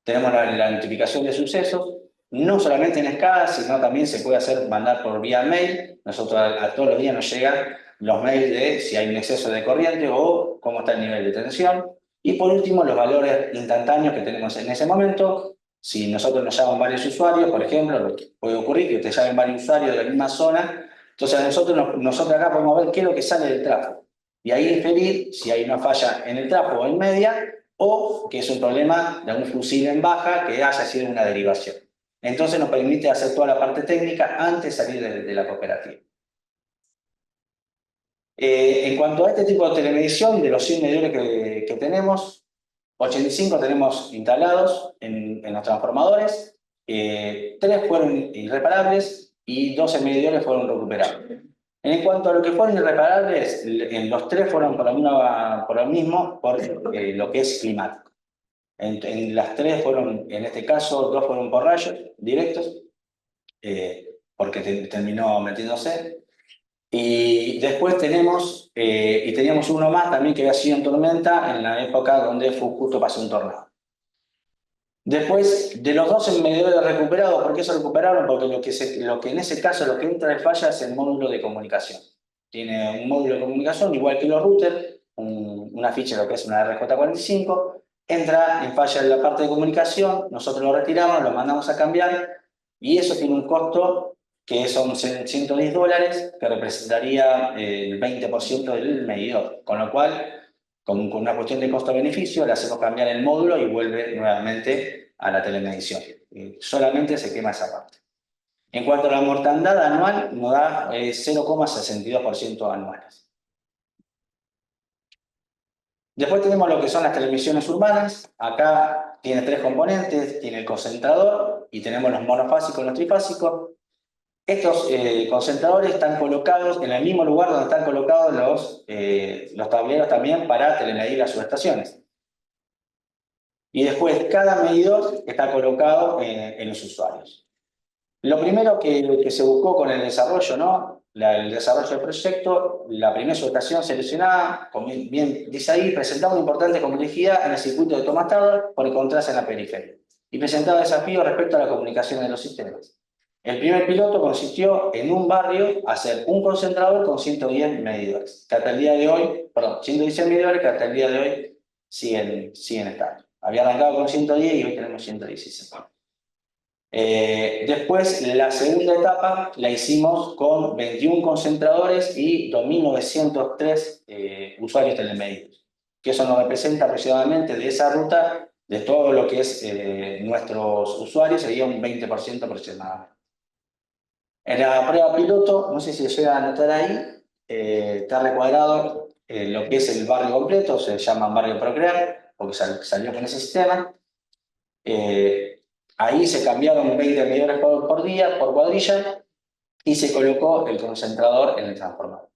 Speaker 5: Tenemos la notificación de sucesos, no solamente en SCADA, sino también se puede mandar por vía mail. Nosotros a todos los días nos llegan los mails de si hay un exceso de corriente o cómo está el nivel de tensión. Y por último, los valores instantáneos que tenemos en ese momento. Si nosotros nos llaman varios usuarios, por ejemplo, lo que puede ocurrir que te llamen varios usuarios de la misma zona, entonces nosotros acá podemos ver qué es lo que sale del tráfico. Y ahí inferir si hay una falla en el tráfico o en media, o que es un problema de un fusible en baja que haya sido una derivación. Entonces nos permite hacer toda la parte técnica antes de salir de la cooperativa. En cuanto a este tipo de telemedición, de los 100 medidores que tenemos, 85 tenemos instalados en los transformadores, 3 fueron irreparables y 12 medidores fueron recuperables. En cuanto a lo que fueron irreparables, los 3 fueron por lo mismo, por lo que es climático. En las 3 fueron, en este caso, 2 fueron por rayos directos, porque terminó metiéndose. Y después teníamos uno más también que había sido en tormenta en la época donde justo pasó un tornado. Después, de los 12 medidores recuperados, ¿por qué se recuperaron? Porque lo que en ese caso lo que entra de falla es el módulo de comunicación. Tiene un módulo de comunicación igual que los routers, una ficha lo que es una RJ45, entra en falla en la parte de comunicación, nosotros lo retiramos, lo mandamos a cambiar y eso tiene un costo que son $110, que representaría el 20% del medidor, con lo cual con una cuestión de costo-beneficio, le hacemos cambiar el módulo y vuelve nuevamente a la telemedición. Solamente se quema esa parte. En cuanto a la mortandad anual, nos da 0,62% anuales. Después tenemos lo que son las televisiones urbanas. Acá tiene 3 componentes, tiene el concentrador y tenemos los monofásicos y los trifásicos. Estos concentradores están colocados en el mismo lugar donde están colocados los tableros también para telemedir las subestaciones. Y después cada medidor está colocado en los usuarios. Lo primero que se buscó con el desarrollo, ¿no? El desarrollo del proyecto, la primera subestación seleccionada, como bien dice ahí, presentaba una importante complejidad en el circuito de toma Tower por encontrarse en la periferia y presentaba desafíos respecto a la comunicación de los sistemas. El primer piloto consistió en un barrio hacer un concentrador con 110 medidores, que hasta el día de hoy, 116 medidores que hasta el día de hoy siguen estando. Había arrancado con 110 y hoy tenemos 116. Después, la segunda etapa la hicimos con 21 concentradores y 2.903 usuarios telemedios, que eso nos representa aproximadamente de esa ruta, de todo lo que es nuestros usuarios, sería un 20% aproximadamente. En la prueba piloto, no sé si se llega a notar ahí, está recuadrado lo que es el barrio completo, se llama barrio Procrear, porque salió con ese sistema. Ahí se cambiaron 20 medidores por día, por cuadrilla, y se colocó el concentrador en el transformador.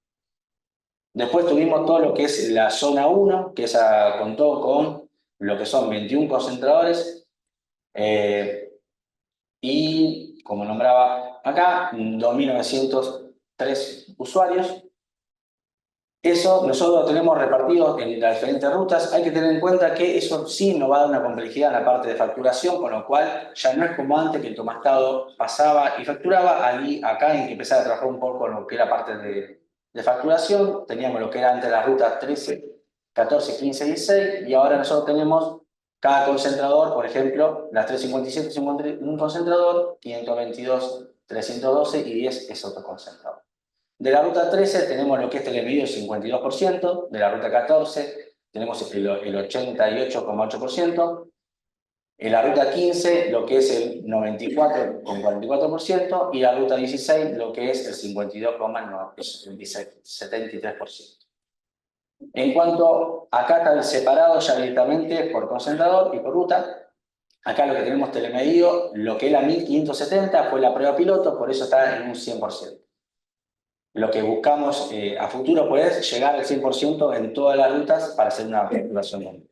Speaker 5: Después tuvimos todo lo que es la zona 1, que esa contó con lo que son 21 concentradores, y como nombraba, acá, 2.903 usuarios. Eso nosotros lo tenemos repartido en las diferentes rutas. Hay que tener en cuenta que eso sí nos va a dar una complejidad en la parte de facturación, con lo cual ya no es como antes que el tomastado pasaba y facturaba. Acá hay que empezar a trabajar un poco con lo que era parte de facturación. Teníamos lo que era antes las rutas 13, 14, 15, 16, y ahora nosotros tenemos cada concentrador, por ejemplo, las 357 es un concentrador, 522, 312 y 10 es otro concentrador. De la ruta 13 tenemos lo que es telemedido, el 52%, de la ruta 14 tenemos el 88,8%, en la ruta 15 lo que es el 94,44% y la ruta 16 lo que es el 52,73%. En cuanto acá está separado ya directamente por concentrador y por ruta. Acá lo que tenemos telemedido, lo que es la 1570 fue la prueba piloto, por eso está en un 100%. Lo que buscamos a futuro pues, es llegar al 100% en todas las rutas para hacer una facturación.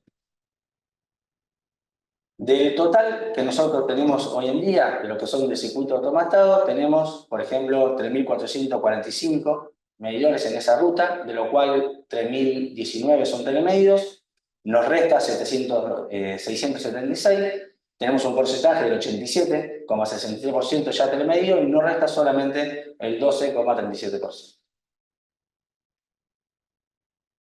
Speaker 5: Del total que nosotros tenemos hoy en día, de lo que son de circuito automatado, tenemos, por ejemplo, 3.445 medidores en esa ruta, de lo cual 3.019 son telemedidos, nos resta 676, tenemos un porcentaje del 87,63% ya telemedido y nos resta solamente el 12,37%.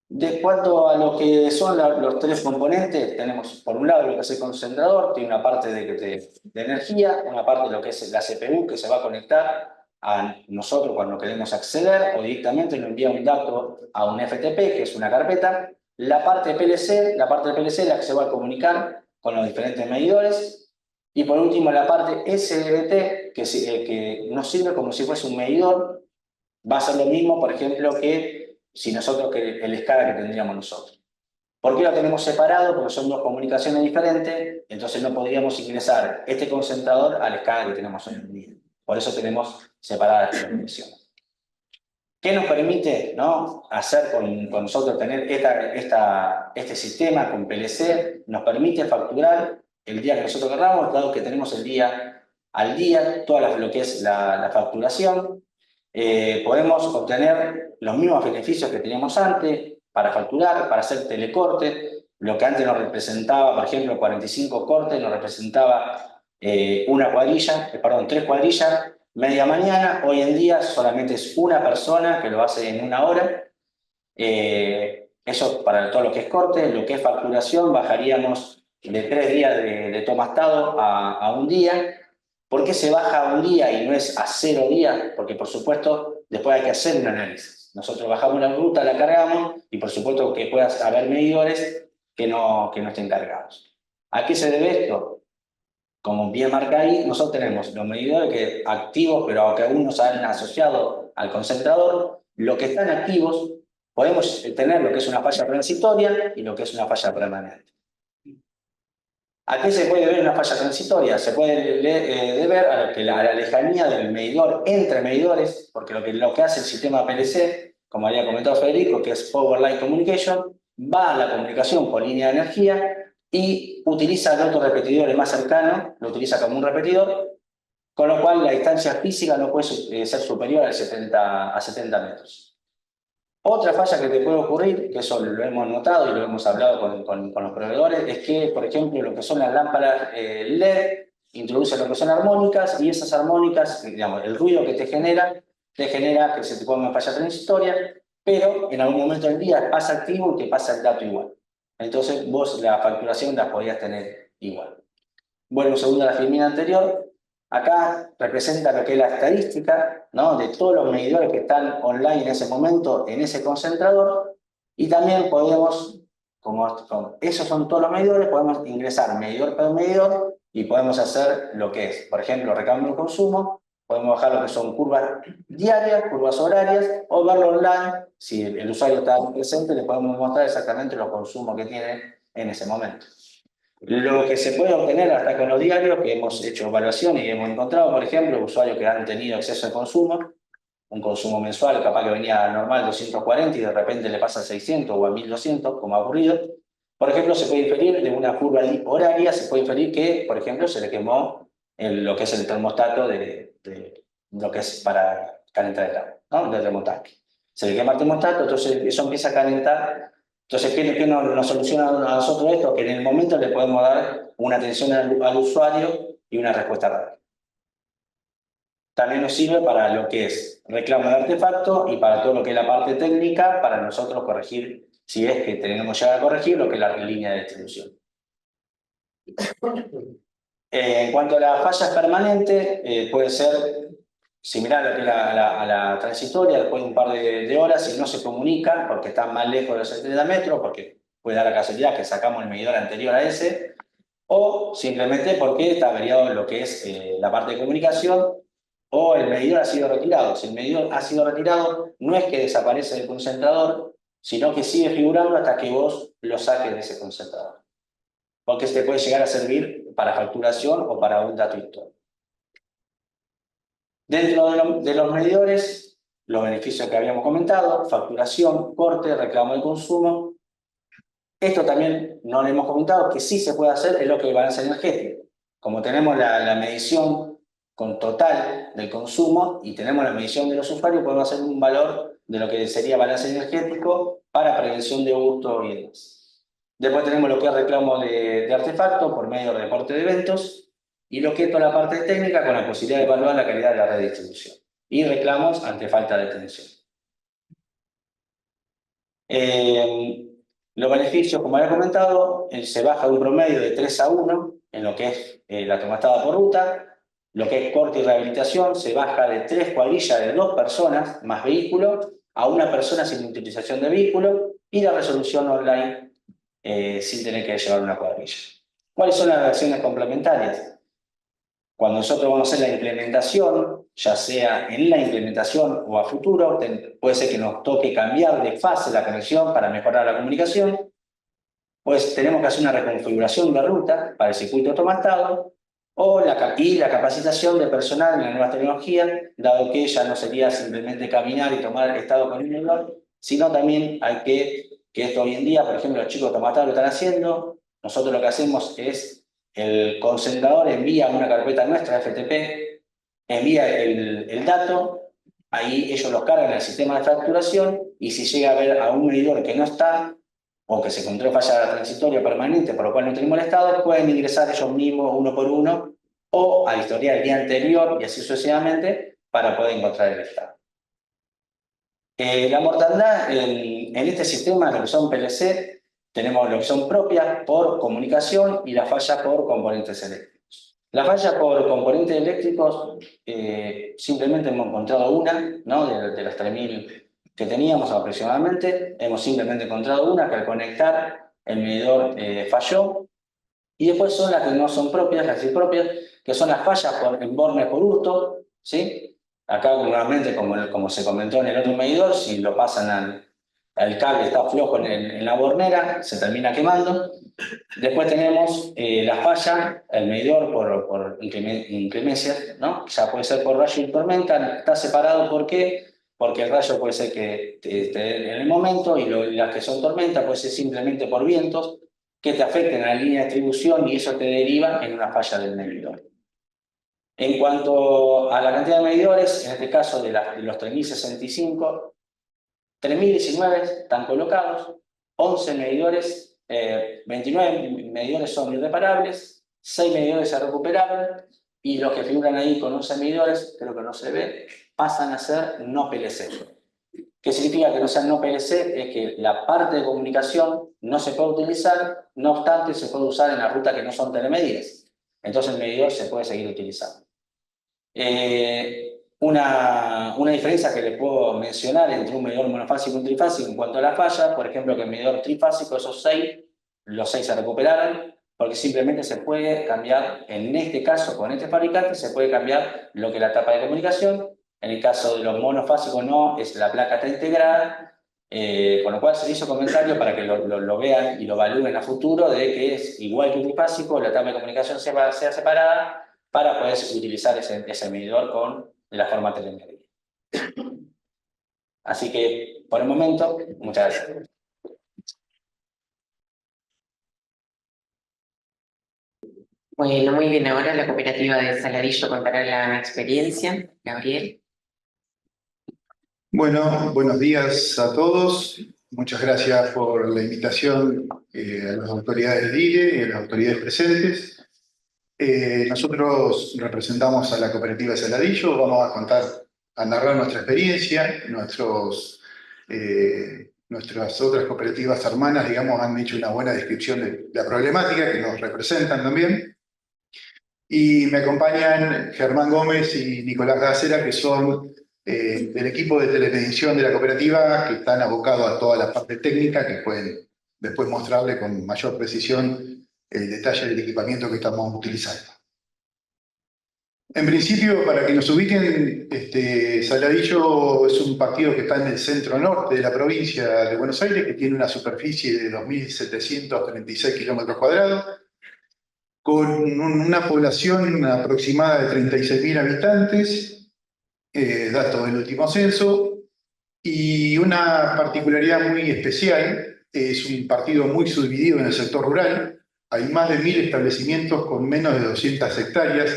Speaker 5: De cuanto a lo que son los tres componentes, tenemos por un lado lo que es el concentrador, tiene una parte de energía, una parte de lo que es la CPU que se va a conectar a nosotros cuando queremos acceder o directamente nos envía un dato a un FTP, que es una carpeta. La parte de PLC es la que se va a comunicar con los diferentes medidores. Y por último la parte SDT, que nos sirve como si fuese un medidor. Va a ser lo mismo, por ejemplo, que si nosotros, que el SCADA que tendríamos nosotros. ¿Por qué lo tenemos separado? Porque son dos comunicaciones diferentes, entonces no podríamos ingresar este concentrador al SCADA que tenemos hoy en día. Por eso tenemos separadas las comunicaciones. ¿Qué nos permite, ¿no?, hacer con nosotros tener este sistema con PLC? Nos permite facturar el día que nosotros queramos, dado que tenemos el día al día, toda lo que es la facturación. Podemos obtener los mismos beneficios que teníamos antes para facturar, para hacer telecorte. Lo que antes nos representaba, por ejemplo, 45 cortes, nos representaba tres cuadrillas, media mañana. Hoy en día solamente es una persona que lo hace en una hora. Eso para todo lo que es corte. Lo que es facturación, bajaríamos de 3 días de tomastado a un día. ¿Por qué se baja a un día y no es a 0 días? Porque, por supuesto, después hay que hacer un análisis. Nosotros bajamos la ruta, la cargamos y, por supuesto, que pueda haber medidores que no estén cargados. ¿A qué se debe esto? Como bien marca ahí, nosotros tenemos los medidores activos, pero que aún no se han asociado al concentrador. Los que están activos, podemos tener lo que es una falla transitoria y lo que es una falla permanente. ¿A qué se puede ver una falla transitoria? Se puede deber a la lejanía del medidor entre medidores, porque lo que hace el sistema PLC, como había comentado Federico, que es Power Line Communication, va a la comunicación por línea de energía y utiliza el otro repetidor más cercano, lo utiliza como un repetidor, con lo cual la distancia física no puede ser superior a 70 metros. Otra falla que te puede ocurrir, que eso lo hemos notado y lo hemos hablado con los proveedores, es que, por ejemplo, lo que son las lámparas LED introducen lo que son armónicas y esas armónicas, digamos, el ruido que te genera que se te ponga una falla transitoria, pero en algún momento del día pasa activo y te pasa el dato igual. Entonces vos la facturación la podías tener igual. Bueno, segundo a la filmina anterior. Acá representa lo que es la estadística, ¿no?, de todos los medidores que están online en ese momento en ese concentrador, y también podemos, como esos son todos los medidores, podemos ingresar medidor por medidor y podemos hacer lo que es, por ejemplo, recambio de consumo, podemos bajar lo que son curvas diarias, curvas horarias, o verlo online. Si el usuario está presente, le podemos mostrar exactamente los consumos que tiene en ese momento. Lo que se puede obtener hasta con los diarios, que hemos hecho evaluaciones y hemos encontrado, por ejemplo, usuarios que han tenido exceso de consumo, un consumo mensual capaz que venía normal 240 y de repente le pasa a 600 o a 1200, como ha ocurrido. Por ejemplo, se puede inferir de una curva horaria, se puede inferir que, por ejemplo, se le quemó lo que es el termostato de lo que es para calentar el agua, ¿no? Del termotanque. Se le quema el termostato, entonces eso empieza a calentar. Entonces, ¿qué nos soluciona a nosotros esto? Que en el momento le podemos dar una atención al usuario y una respuesta rápida. También nos sirve para lo que es reclamo de artefacto y para todo lo que es la parte técnica, para nosotros corregir, si es que tenemos que llegar a corregir, lo que es la línea de distribución. En cuanto a las fallas permanentes, puede ser similar a, lo que es a la transitoria, después de un par de horas, si no se comunica, porque está más lejos de los 70 metros, porque puede dar la casualidad que sacamos el medidor anterior a ese, o simplemente porque está averiado lo que es la parte de comunicación, o el medidor ha sido retirado. Si el medidor ha sido retirado, no es que desaparece del concentrador, sino que sigue figurando hasta que vos lo saques de ese concentrador. Porque este puede llegar a servir para facturación o para un dato histórico. Dentro de los medidores, los beneficios que habíamos comentado, facturación, corte, reclamo de consumo. Esto también no le hemos comentado, que sí se puede hacer, es lo que es el balance energético. Como tenemos la medición con total del consumo y tenemos la medición de los usuarios, podemos hacer un valor de lo que sería balance energético para prevención de hurto y demás. Después tenemos lo que es reclamo de artefactos por medio de reporte de eventos y lo que es toda la parte técnica con la posibilidad de evaluar la calidad de la red de distribución y reclamos ante falta de atención. Los beneficios, como había comentado, se baja de un promedio de 3 a 1 en lo que es la tomatada por ruta. Lo que es corte y rehabilitación se baja de 3 cuadrillas de 2 personas más vehículo a 1 persona sin utilización de vehículo y la resolución online sin tener que llevar una cuadrilla. ¿Cuáles son las acciones complementarias? Cuando nosotros vamos a hacer la implementación, ya sea en la implementación o a futuro, puede ser que nos toque cambiar de fase la conexión para mejorar la comunicación, pues tenemos que hacer una reconfiguración de ruta para el circuito automastado y la capacitación de personal en la nueva tecnología, dado que ya no sería simplemente caminar y tomar el estado con un medidor, sino también hay que esto hoy en día, por ejemplo, los chicos automatados lo están haciendo, nosotros lo que hacemos es el concentrador envía una carpeta nuestra, FTP, envía el dato, ahí ellos los cargan en el sistema de facturación y si llega a ver a un medidor que no está o que se encontró falla transitoria permanente por lo cual no tenemos el estado, pueden ingresar ellos mismos uno por uno o a la historia del día anterior y así sucesivamente para poder encontrar el estado. La mortandad en este sistema, lo que son PLC, tenemos lo que son propias por comunicación y la falla por componentes eléctricos. La falla por componentes eléctricos, simplemente hemos encontrado una, ¿no? de las 3.000 que teníamos aproximadamente, hemos simplemente encontrado una que al conectar el medidor falló. Y después son las que no son propias, las impropias, que son las fallas en bornes por hurto, ¿sí? Acá nuevamente, como se comentó en el otro medidor, si lo pasan al cable, está flojo en la bornera, se termina quemando. Después tenemos la falla, el medidor por inclemencia, ¿no? Ya puede ser por rayo y tormenta, está separado, ¿por qué? Porque el rayo puede ser que esté en el momento y las que son tormentas puede ser simplemente por vientos que te afecten a la línea de distribución y eso te deriva en una falla del medidor. En cuanto a la cantidad de medidores, en este caso de los 3.065, 3.019 están colocados, 11 medidores, 29 medidores son irreparables, 6 medidores se recuperaron y los que figuran ahí con 11 medidores, creo que no se ve, pasan a ser no PLC. ¿Qué significa que no sean no PLC? Es que la parte de comunicación no se puede utilizar, no obstante se puede usar en la ruta que no son telemedidas. Entonces el medidor se puede seguir utilizando. Una diferencia que les puedo mencionar entre un medidor monofásico y un trifásico en cuanto a la falla, por ejemplo, que el medidor trifásico, esos 6, los 6 se recuperaron, porque simplemente se puede cambiar, en este caso con este fabricante, se puede cambiar lo que es la tapa de comunicación. En el caso de los monofásicos no, la placa está integrada, con lo cual se hizo comentario para que lo vean y lo evalúen a futuro de que es igual que un trifásico, la tapa de comunicación sea separada para poder utilizar ese medidor de la forma telemedida. Así que, por el momento, muchas gracias.
Speaker 1: Bueno, muy bien, ahora la cooperativa de Saladillo contará la experiencia. Gabriel.
Speaker 3: Bueno, buenos días a todos. Muchas gracias por la invitación a las autoridades del IRE y a las autoridades presentes. Nosotros representamos a la cooperativa de Saladillo. Vamos a narrar nuestra experiencia. Nuestras otras cooperativas hermanas, digamos, han hecho una buena descripción de la problemática que nos representan también. Y me acompañan Germán Gómez y Nicolás Gácera, que son del equipo de telemedición de la cooperativa, que están abocados a toda la parte técnica, que pueden después mostrarle con mayor precisión el detalle del equipamiento que estamos utilizando. En principio, para que nos ubiquen, Saladillo es un partido que está en el centro norte de la provincia de Buenos Aires, que tiene una superficie de 2.736 kilómetros cuadrados, con una población aproximada de 36.000 habitantes, datos del último censo, y una particularidad muy especial: es un partido muy subdividido en el sector rural. Hay más de 1.000 establecimientos con menos de 200 hectáreas,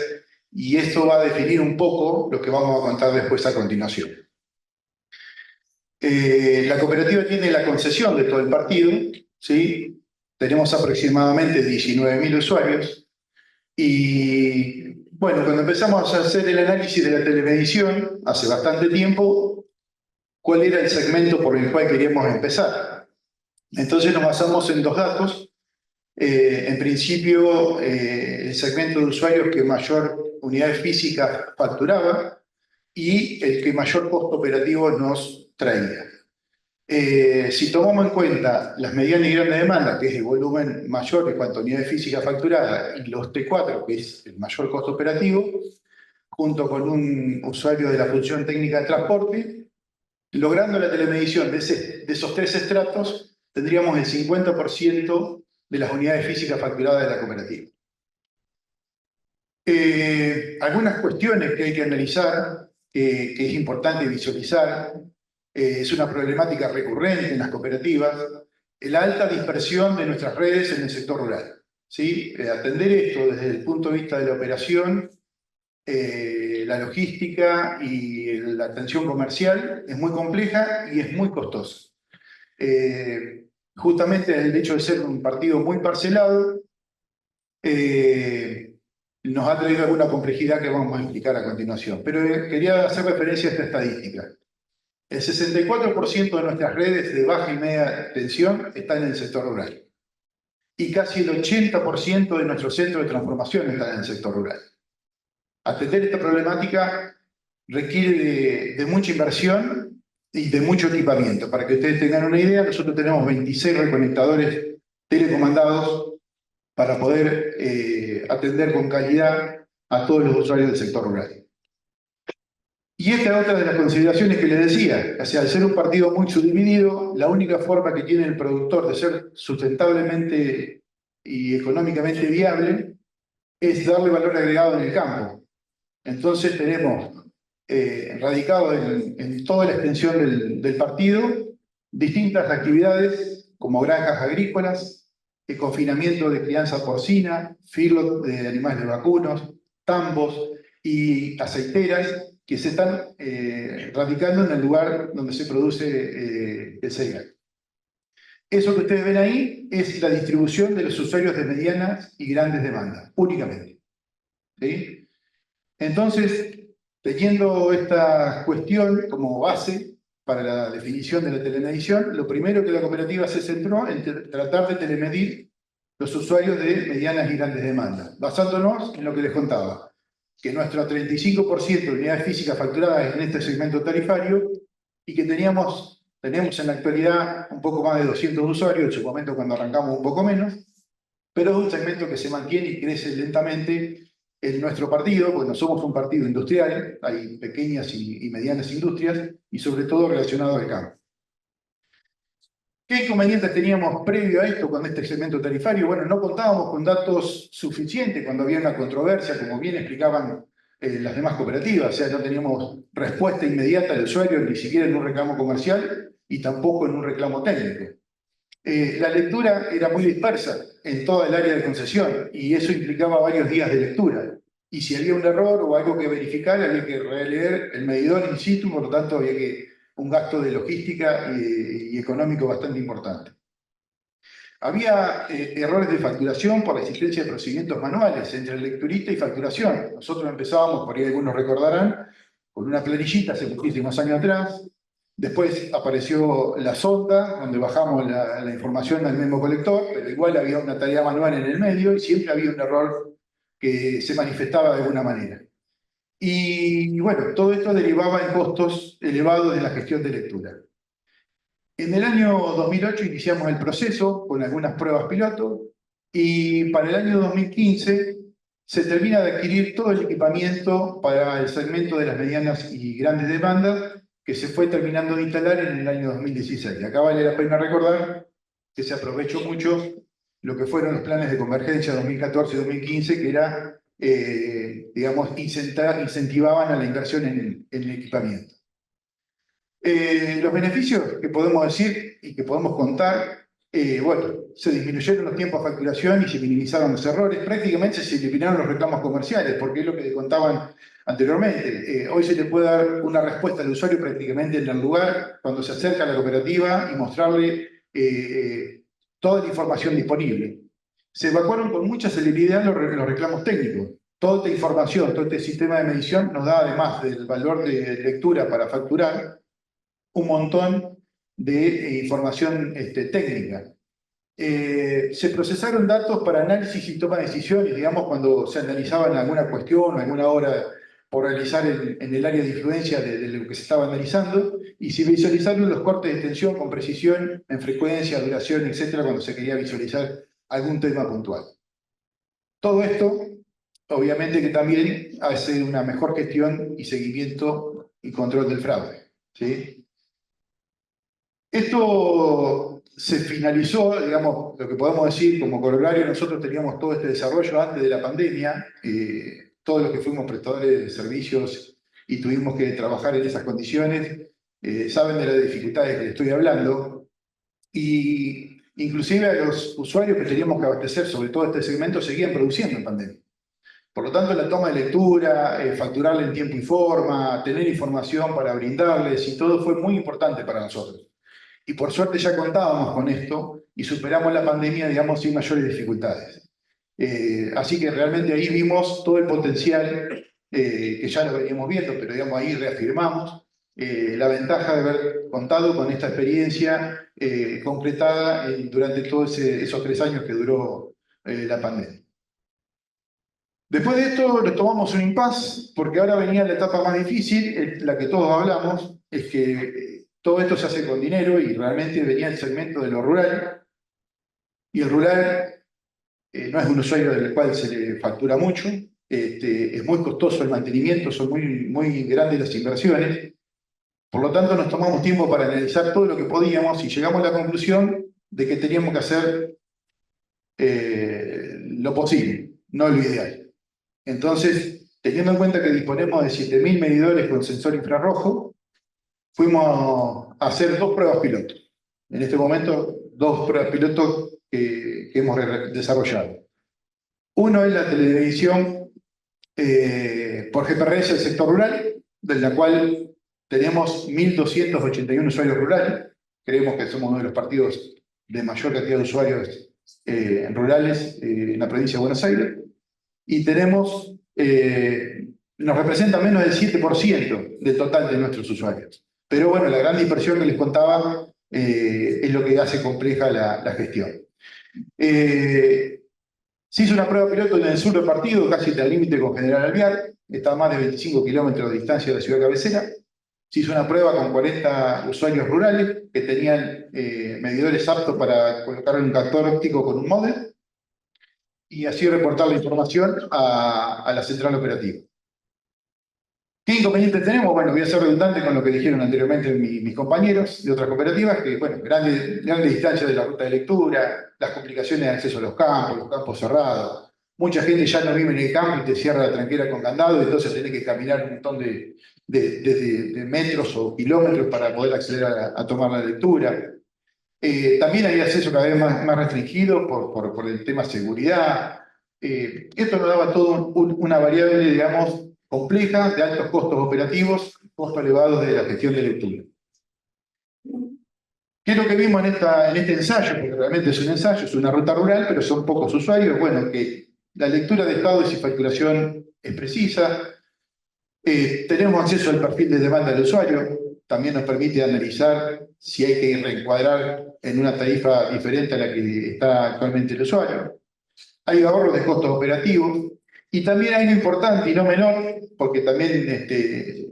Speaker 3: y esto va a definir un poco lo que vamos a contar después a continuación. La cooperativa tiene la concesión de todo el partido, ¿sí? Tenemos aproximadamente 19.000 usuarios. Y bueno, cuando empezamos a hacer el análisis de la telemedición, hace bastante tiempo, ¿cuál era el segmento por el cual queríamos empezar? Entonces nos basamos en dos datos. En principio, el segmento de usuarios que mayor unidades físicas facturaba y el que mayor costo operativo nos traía. Si tomamos en cuenta las medianas y grandes demandas, que es el volumen mayor en cuanto a unidades físicas facturadas, y los T4, que es el mayor costo operativo, junto con un usuario de la función técnica de transporte, logrando la telemedición de esos tres estratos, tendríamos el 50% de las unidades físicas facturadas de la cooperativa. Algunas cuestiones que hay que analizar, que es importante visualizar. Es una problemática recurrente en las cooperativas, la alta dispersión de nuestras redes en el sector rural, ¿sí? Atender esto desde el punto de vista de la operación, la logística y la atención comercial es muy compleja y es muy costosa. Justamente el hecho de ser un partido muy parcelado nos ha traído alguna complejidad que vamos a explicar a continuación. Pero quería hacer referencia a esta estadística. El 64% de nuestras redes de baja y media tensión están en el sector rural. Y casi el 80% de nuestros centros de transformación están en el sector rural. Atender esta problemática requiere de mucha inversión y de mucho equipamiento. Para que ustedes tengan una idea, nosotros tenemos 26 reconectadores telecomandados para poder atender con calidad a todos los usuarios del sector rural. Y esta es otra de las consideraciones que les decía. O sea, al ser un partido muy subdividido, la única forma que tiene el productor de ser sustentablemente y económicamente viable es darle valor agregado en el campo. Entonces tenemos radicado en toda la extensión del partido distintas actividades como granjas agrícolas, confinamiento de crianza porcina, feedlot de animales vacunos, tambos y aceiteras, que se están radicando en el lugar donde se produce el cereal. Eso que ustedes ven ahí es la distribución de los usuarios de medianas y grandes demandas, únicamente. ¿Sí? Entonces, teniendo esta cuestión como base para la definición de la telemedición, lo primero que la cooperativa se centró en tratar de telemedir los usuarios de medianas y grandes demandas, basándonos en lo que les contaba, que nuestro 35% de unidades físicas facturadas en este segmento tarifario y que tenemos en la actualidad un poco más de 200 usuarios, en su momento cuando arrancamos un poco menos, pero es un segmento que se mantiene y crece lentamente en nuestro partido, porque no somos un partido industrial, hay pequeñas y medianas industrias, y sobre todo relacionado al campo. ¿Qué inconvenientes teníamos previo a esto con este segmento tarifario? Bueno, no contábamos con datos suficientes cuando había una controversia, como bien explicaban las demás cooperativas. O sea, no teníamos respuesta inmediata del usuario, ni siquiera en un reclamo comercial y tampoco en un reclamo técnico. La lectura era muy dispersa en toda el área de concesión y eso implicaba varios días de lectura. Y si había un error o algo que verificar, había que releer el medidor in situ, por lo tanto había un gasto de logística y económico bastante importante. Había errores de facturación por la existencia de procedimientos manuales entre lecturista y facturación. Nosotros empezábamos, por ahí algunos recordarán, con una planillita hace muchísimos años atrás. Después apareció la sonda, donde bajamos la información al mismo colector, pero igual había una tarea manual en el medio y siempre había un error que se manifestaba de alguna manera. Y bueno, todo esto derivaba en costos elevados de la gestión de lectura. En el año 2008 iniciamos el proceso con algunas pruebas piloto y para el año 2015 se termina de adquirir todo el equipamiento para el segmento de las medianas y grandes demandas que se fue terminando de instalar en el año 2016. Acá vale la pena recordar que se aprovechó mucho lo que fueron los planes de convergencia 2014 y 2015, que era, digamos, incentivaban a la inversión en el equipamiento. Los beneficios que podemos decir y que podemos contar, bueno, se disminuyeron los tiempos de facturación y se minimizaron los errores, prácticamente se eliminaron los reclamos comerciales, porque es lo que contaban anteriormente. Hoy se le puede dar una respuesta al usuario prácticamente en el lugar, cuando se acerca a la cooperativa y mostrarle toda la información disponible. Se evacuaron con mucha celeridad los reclamos técnicos. Toda esta información, todo este sistema de medición nos da, además del valor de lectura para facturar, un montón de información técnica. Se procesaron datos para análisis y toma de decisiones, digamos, cuando se analizaban alguna cuestión o alguna obra por realizar en el área de influencia de lo que se estaba analizando, y se visualizaron los cortes de tensión con precisión en frecuencia, duración, etcétera, cuando se quería visualizar algún tema puntual. Todo esto, obviamente, que también hace una mejor gestión y seguimiento y control del fraude, ¿sí? Esto se finalizó, digamos, lo que podemos decir como corolario, nosotros teníamos todo este desarrollo antes de la pandemia, todos los que fuimos prestadores de servicios y tuvimos que trabajar en esas condiciones, saben de las dificultades que les estoy hablando, y inclusive a los usuarios que teníamos que abastecer sobre todo este segmento seguían produciendo en pandemia. Por lo tanto, la toma de lectura, facturarle en tiempo y forma, tener información para brindarles y todo fue muy importante para nosotros. Y por suerte ya contábamos con esto y superamos la pandemia, digamos, sin mayores dificultades. Así que realmente ahí vimos todo el potencial que ya lo veníamos viendo, pero digamos ahí reafirmamos la ventaja de haber contado con esta experiencia concretada durante todos esos 3 años que duró la pandemia. Después de esto nos tomamos un impasse, porque ahora venía la etapa más difícil, la que todos hablamos, es que todo esto se hace con dinero y realmente venía el segmento de lo rural, y el rural no es un usuario del cual se le factura mucho, es muy costoso el mantenimiento, son muy grandes las inversiones, por lo tanto nos tomamos tiempo para analizar todo lo que podíamos y llegamos a la conclusión de que teníamos que hacer lo posible, no lo ideal. Entonces, teniendo en cuenta que disponemos de 7.000 medidores con sensor infrarrojo, fuimos a hacer 2 pruebas piloto. En este momento, 2 pruebas piloto que hemos desarrollado. Uno es la televisión por GPRS del sector rural, de la cual tenemos 1.281 usuarios rurales. Creemos que somos uno de los partidos de mayor cantidad de usuarios rurales en la provincia de Buenos Aires. Y tenemos, nos representa menos del 7% del total de nuestros usuarios. Pero bueno, la gran dispersión que les contaba es lo que hace compleja la gestión. Se hizo una prueba piloto en el sur del partido, casi al límite con General Alvear, está a más de 25 kilómetros de distancia de la ciudad cabecera. Se hizo una prueba con 40 usuarios rurales que tenían medidores aptos para colocar un captor óptico con un módem y así reportar la información a la central operativa. ¿Qué inconvenientes tenemos? Bueno, voy a ser redundante con lo que dijeron anteriormente mis compañeros de otras cooperativas, que, bueno, grandes distancias de la ruta de lectura, las complicaciones de acceso a los campos cerrados. Mucha gente ya no vive en el campo y te cierra la tranquera con candado, y entonces tenés que caminar un montón de metros o kilómetros para poder acceder a tomar la lectura. También hay acceso cada vez más restringido por el tema seguridad. Esto nos daba todo una variable, digamos, compleja, de altos costos operativos, costos elevados de la gestión de lectura. ¿Qué es lo que vimos en este ensayo? Porque realmente es un ensayo, es una ruta rural, pero son pocos usuarios. Bueno, que la lectura de estados y facturación es precisa. Tenemos acceso al perfil de demanda del usuario. También nos permite analizar si hay que reencuadrar en una tarifa diferente a la que está actualmente el usuario. Hay ahorros de costos operativos. Y también hay algo importante y no menor, porque también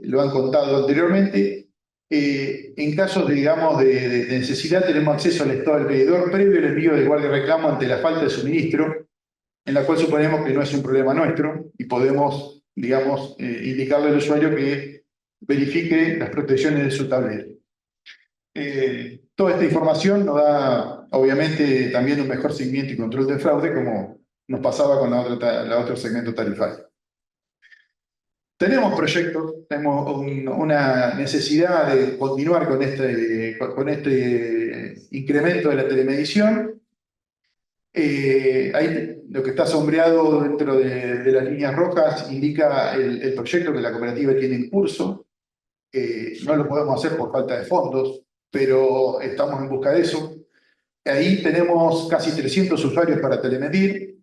Speaker 3: lo han contado anteriormente, en casos, digamos, de necesidad tenemos acceso al estado del medidor previo al envío del guardia de reclamo ante la falta de suministro, en la cual suponemos que no es un problema nuestro y podemos, digamos, indicarle al usuario que verifique las protecciones de su tablero. Toda esta información nos da, obviamente, también un mejor seguimiento y control de fraude, como nos pasaba con la otro segmento tarifario. Tenemos proyectos, tenemos una necesidad de continuar con este incremento de la telemedición. Ahí lo que está sombreado dentro de las líneas rojas indica el proyecto que la cooperativa tiene en curso. No lo podemos hacer por falta de fondos, pero estamos en busca de eso. Ahí tenemos casi 300 usuarios para telemedir.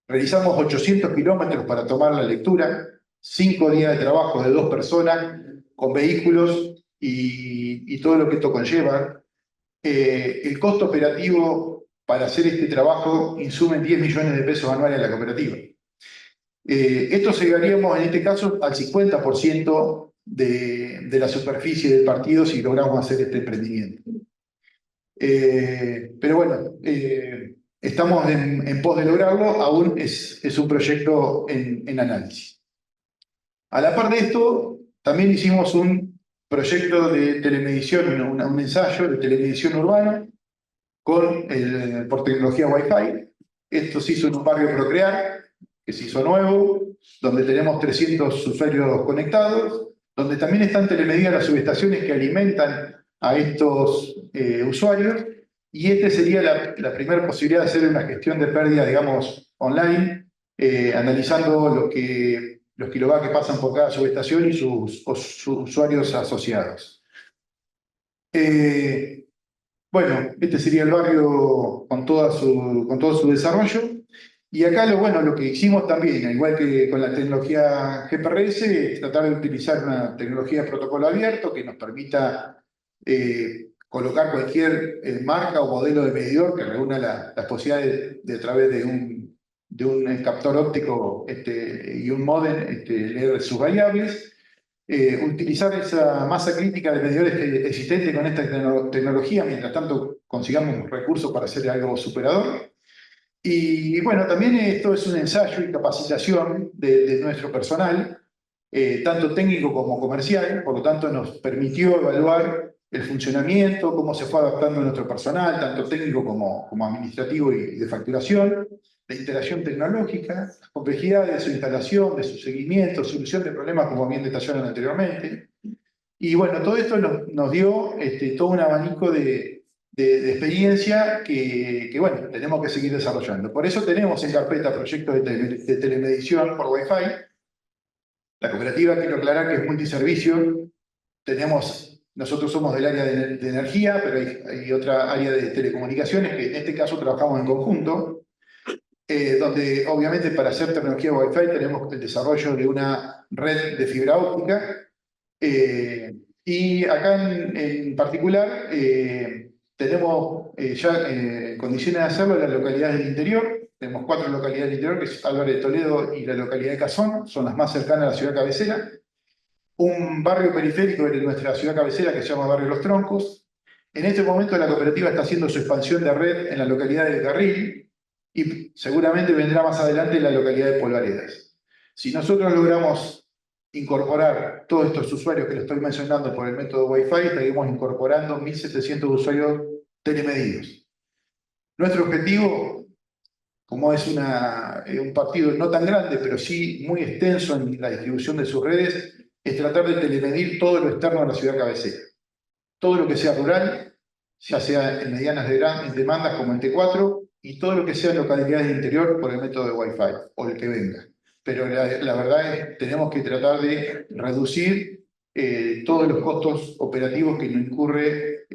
Speaker 3: Realizamos 800 kilómetros para tomar la lectura. 5 días de trabajo de 2 personas con vehículos y todo lo que esto conlleva. El costo operativo para hacer este trabajo insume 10 millones de pesos anuales a la cooperativa. Esto llegaríamos en este caso al 50% de la superficie del partido si logramos hacer este emprendimiento. Pero bueno, estamos en pos de lograrlo, aún es un proyecto en análisis. A la par de esto, también hicimos un proyecto de telemedición, un ensayo de telemedición urbana por tecnología Wi-Fi. Esto se hizo en un barrio Procrear, que se hizo nuevo, donde tenemos 300 usuarios conectados, donde también están telemedidas las subestaciones que alimentan a estos usuarios, y sería la primera posibilidad de hacer una gestión de pérdida, digamos, online, analizando los kilovatios que pasan por cada subestación y sus usuarios asociados. Bueno, este sería el barrio con todo su desarrollo. Y acá lo que hicimos también, igual que con la tecnología GPRS, es tratar de utilizar una tecnología de protocolo abierto que nos permita colocar cualquier marca o modelo de medidor que reúna las posibilidades de a través de un captor óptico y un módem leer sus variables. Utilizar esa masa crítica de medidores existente con esta tecnología, mientras tanto consigamos recursos para hacer algo superador. Y bueno, también esto es un ensayo y capacitación de nuestro personal, tanto técnico como comercial, por lo tanto nos permitió evaluar el funcionamiento, cómo se fue adaptando nuestro personal, tanto técnico como administrativo y de facturación, la interacción tecnológica, las complejidades de su instalación, de su seguimiento, solución de problemas como bien detallaron anteriormente. Y bueno, todo esto nos dio todo un abanico de experiencia que bueno, tenemos que seguir desarrollando. Por eso tenemos en carpeta proyectos de telemedición por Wi-Fi. La cooperativa, quiero aclarar que es multiservicio. Nosotros somos del área de energía, pero hay otra área de telecomunicaciones que en este caso trabajamos en conjunto, donde obviamente para hacer tecnología Wi-Fi tenemos el desarrollo de una red de fibra óptica. Y acá en particular tenemos ya condiciones de hacerlo en las localidades del interior. Tenemos 4 localidades del interior, que es Álvarez de Toledo y la localidad de Cazón, son las más cercanas a la ciudad cabecera. Un barrio periférico de nuestra ciudad cabecera que se llama Barrio Los Troncos. En este momento la cooperativa está haciendo su expansión de red en la localidad del Carril y seguramente vendrá más adelante en la localidad de Polvaredas. Si nosotros logramos incorporar todos estos usuarios que les estoy mencionando por el método Wi-Fi, estaríamos incorporando 1.700 usuarios telemedidos. Nuestro objetivo, como es un partido no tan grande, pero sí muy extenso en la distribución de sus redes, es tratar de telemedir todo lo externo a la ciudad cabecera. Todo lo que sea rural, ya sea en medianas demandas como el T4, y todo lo que sea localidades de interior por el método de Wi-Fi, o el que venga. Pero la verdad es que tenemos que tratar de reducir todos los costos operativos que nos incurre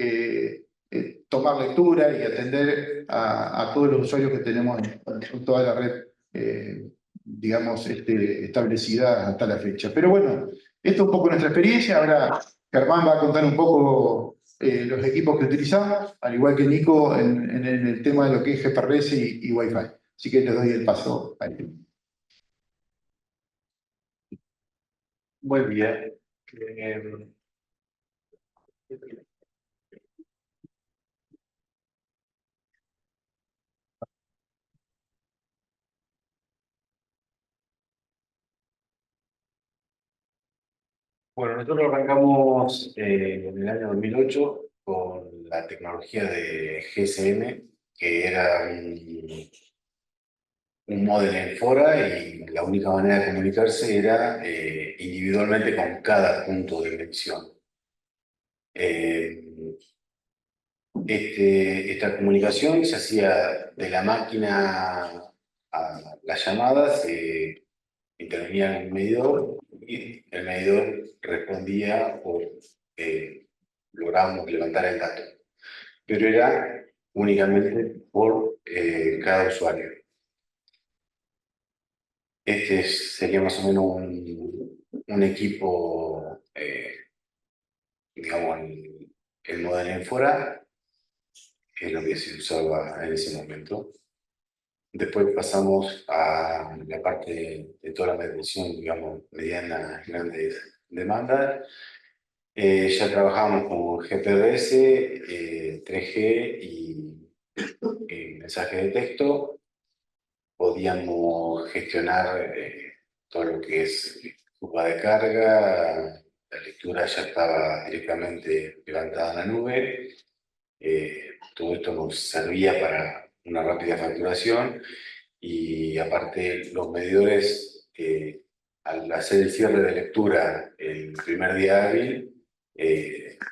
Speaker 3: tomar lectura y atender a todos los usuarios que tenemos en toda la red, digamos, establecida hasta la fecha. Pero bueno, esto es un poco nuestra experiencia. Ahora Germán va a contar un poco los equipos que utilizamos, al igual que Nico en el tema de lo que es GPRS y Wi-Fi. Así que les doy el paso a él.
Speaker 7: Buen día. Bueno, nosotros arrancamos en el año 2008 con la tecnología de GSM, que era un módem en fora y la única manera de comunicarse era individualmente con cada punto de medición. Esta comunicación se hacía de la máquina a las llamadas, intervenía en el medidor y el medidor respondía o lográbamos levantar el dato. Pero era únicamente por cada usuario. Este sería más o menos un equipo, digamos, el modelo en fuera, que es lo que se usaba en ese momento. Después pasamos a la parte de toda la medición, digamos, medianas, grandes demandas. Ya trabajamos con GPRS, 3G y mensaje de texto. Podíamos gestionar todo lo que es curva de carga, la lectura ya estaba directamente levantada en la nube. Todo esto nos servía para una rápida facturación y aparte los medidores, al hacer el cierre de lectura el primer día hábil,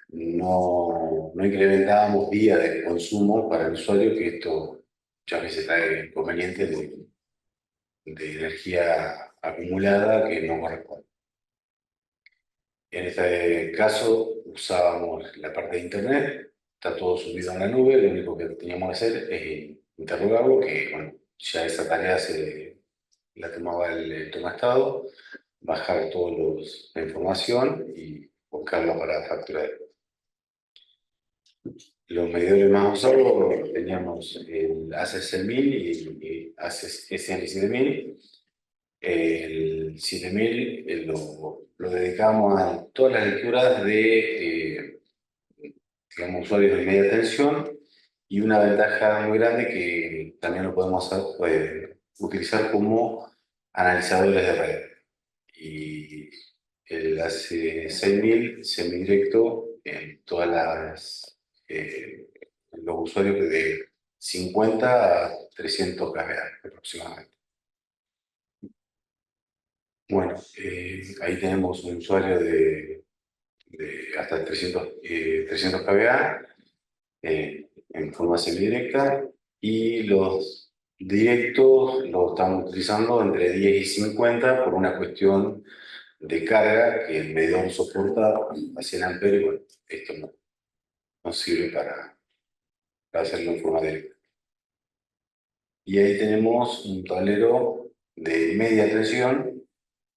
Speaker 7: no incrementábamos días de consumo para el usuario, que esto muchas veces trae inconvenientes de energía acumulada que no corresponde. En este caso usábamos la parte de internet, está todo subido en la nube, lo único que teníamos que hacer es interrogarlo, que bueno, ya esa tarea la tomaba el tomastado, bajar toda la información y buscarla para facturar. Los medidores más usados teníamos el ACS1000 y ACS7000. El 7000 lo dedicamos a todas las lecturas de digamos, usuarios de media tensión, y una ventaja muy grande que también lo podemos utilizar como analizadores de red. Y el AC6000 semidirecto en todas los usuarios de 50 a 300 kVA aproximadamente. Bueno, ahí tenemos un usuario de hasta 300 kVA en forma semidirecta, y los directos los estamos utilizando entre 10 y 50 por una cuestión de carga que el medidor soporta a 100 amperes. Bueno, esto no sirve para hacerlo en forma directa. Y ahí tenemos un tablero de media tensión,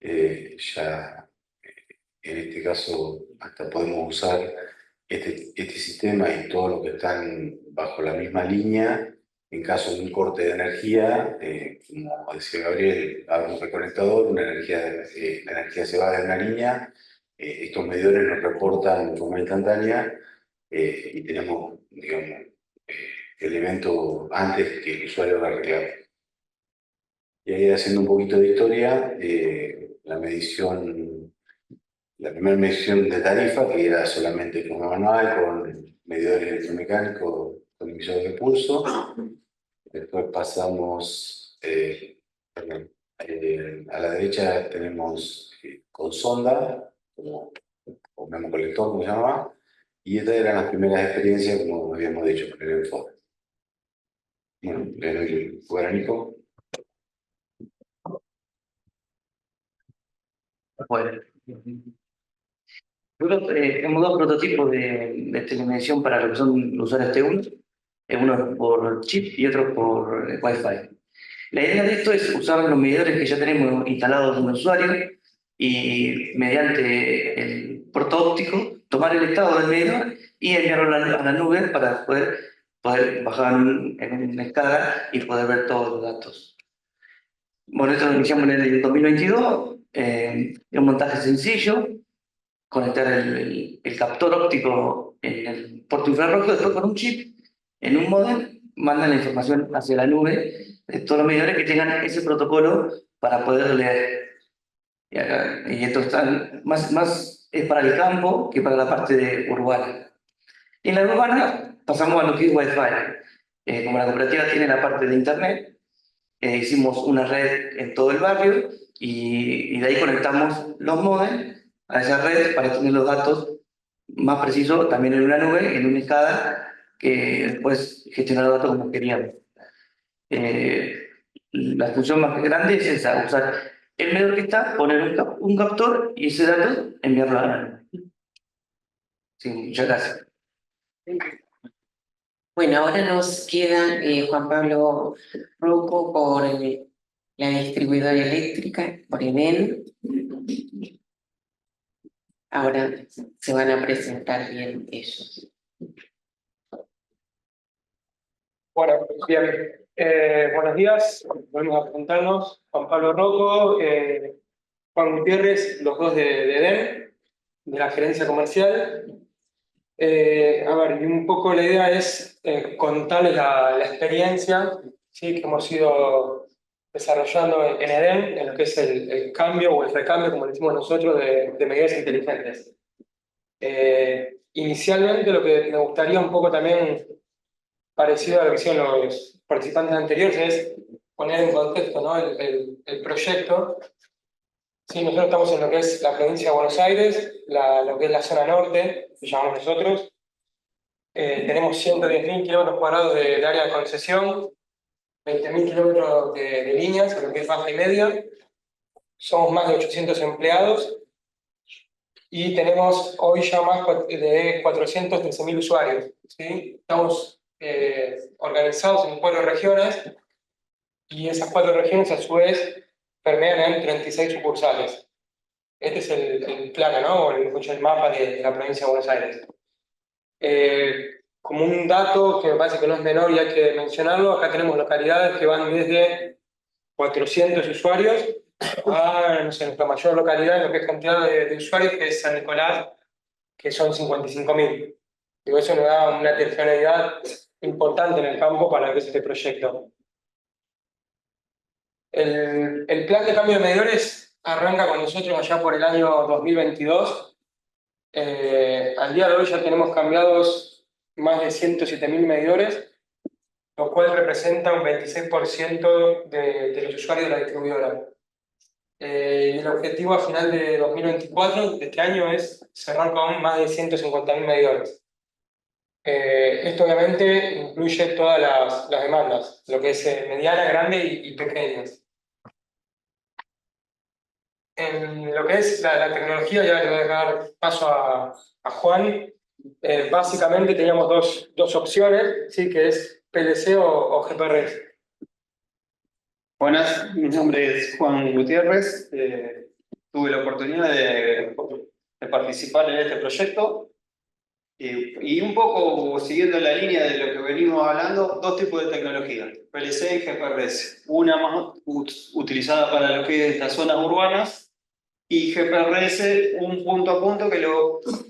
Speaker 7: ya en este caso hasta podemos usar este sistema y todo lo que están bajo la misma línea. En caso de un corte de energía, como decía Gabriel, abre un reconectador, la energía se va de una línea, estos medidores nos reportan de forma instantánea y tenemos, digamos, elementos antes que el usuario lo reclame. Y ahí, haciendo un poquito de historia, la primera medición de tarifa, que era solamente con manual, con medidores electromecánicos, con emisores de pulso. Después pasamos, a la derecha tenemos con sonda, o memocolector, como se llama, y estas eran las primeras experiencias, como habíamos dicho, con el enfoque. Bueno, le doy el lugar a Nico.
Speaker 8: Bueno, tenemos dos prototipos de esta dimensión para lo que son los usuarios T1. Uno es por chip y otro por Wi-Fi. La idea de esto es usar los medidores que ya tenemos instalados en el usuario y mediante el puerto óptico tomar el estado del medidor y enviarlo a la nube para poder bajar en una escala y poder ver todos los datos. Bueno, esto lo iniciamos en el 2022, es un montaje sencillo, conectar el captor óptico en el puerto infrarrojo, después con un chip, en un módem, mandan la información hacia la nube de todos los medidores que tengan ese protocolo para poder leer. Y esto está más es para el campo que para la parte urbana. Y en la urbana pasamos a lo que es Wi-Fi. Como la cooperativa tiene la parte de internet, hicimos una red en todo el barrio y de ahí conectamos los modems a esa red para tener los datos más precisos también en una nube, en una escala, que después gestionar los datos como queríamos. La función más grande es esa, usar el medidor que está, poner un captor y ese dato enviarlo a la nube. Sí, muchas gracias.
Speaker 1: Bueno, ahora nos queda Juan Pablo Rocco por la distribuidora eléctrica, por EDEN. Ahora se van a presentar bien ellos.
Speaker 4: Bueno, bien. Buenos días, volvemos a presentarnos. Juan Pablo Rocco, Juan Gutiérrez, los dos de EDEN, de la gerencia comercial. A ver, y un poco la idea es contarles la experiencia, ¿sí?, que hemos ido desarrollando en EDEN, en lo que es el cambio o el recambio, como le decimos nosotros, de medidores inteligentes. Inicialmente lo que me gustaría un poco también, parecido a lo que hicieron los participantes anteriores, es poner en contexto, ¿no?, el proyecto. Sí, nosotros estamos en lo que es la provincia de Buenos Aires, lo que es la zona norte, que llamamos nosotros. Tenemos 110.000 kilómetros cuadrados de área de concesión, 20.000 kilómetros de líneas, en lo que es baja y media. Somos más de 800 empleados y tenemos hoy ya más de 413.000 usuarios, ¿sí? Estamos organizados en 4 regiones y esas 4 regiones a su vez permean en 36 sucursales. Este es el plano, ¿no?, o el mapa de la provincia de Buenos Aires. Como un dato que me parece que no es menor y hay que mencionarlo, acá tenemos localidades que van desde 400 usuarios a, no sé, nuestra mayor localidad en lo que es cantidad de usuarios, que es San Nicolás, que son 55.000. Digo, eso nos da una heterogeneidad importante en el campo para lo que es este proyecto. El plan de cambio de medidores arranca con nosotros allá por el año 2022. Al día de hoy ya tenemos cambiados más de 107.000 medidores, lo cual representa un 26% de los usuarios de la distribuidora. El objetivo a final de 2024, de este año, es cerrar con más de 150.000 medidores. Esto obviamente incluye todas las demandas, lo que es mediana, grande y pequeñas. En lo que es la tecnología, ya le voy a dar paso a Juan. Básicamente teníamos dos opciones, ¿sí?, que es PLC o GPRS.
Speaker 9: Buenas, mi nombre es Juan Gutiérrez. Tuve la oportunidad de participar en este proyecto y un poco siguiendo la línea de lo que venimos hablando, 2 tipos de tecnología, PLC y GPRS. Una más utilizada para lo que es las zonas urbanas y GPRS un punto a punto que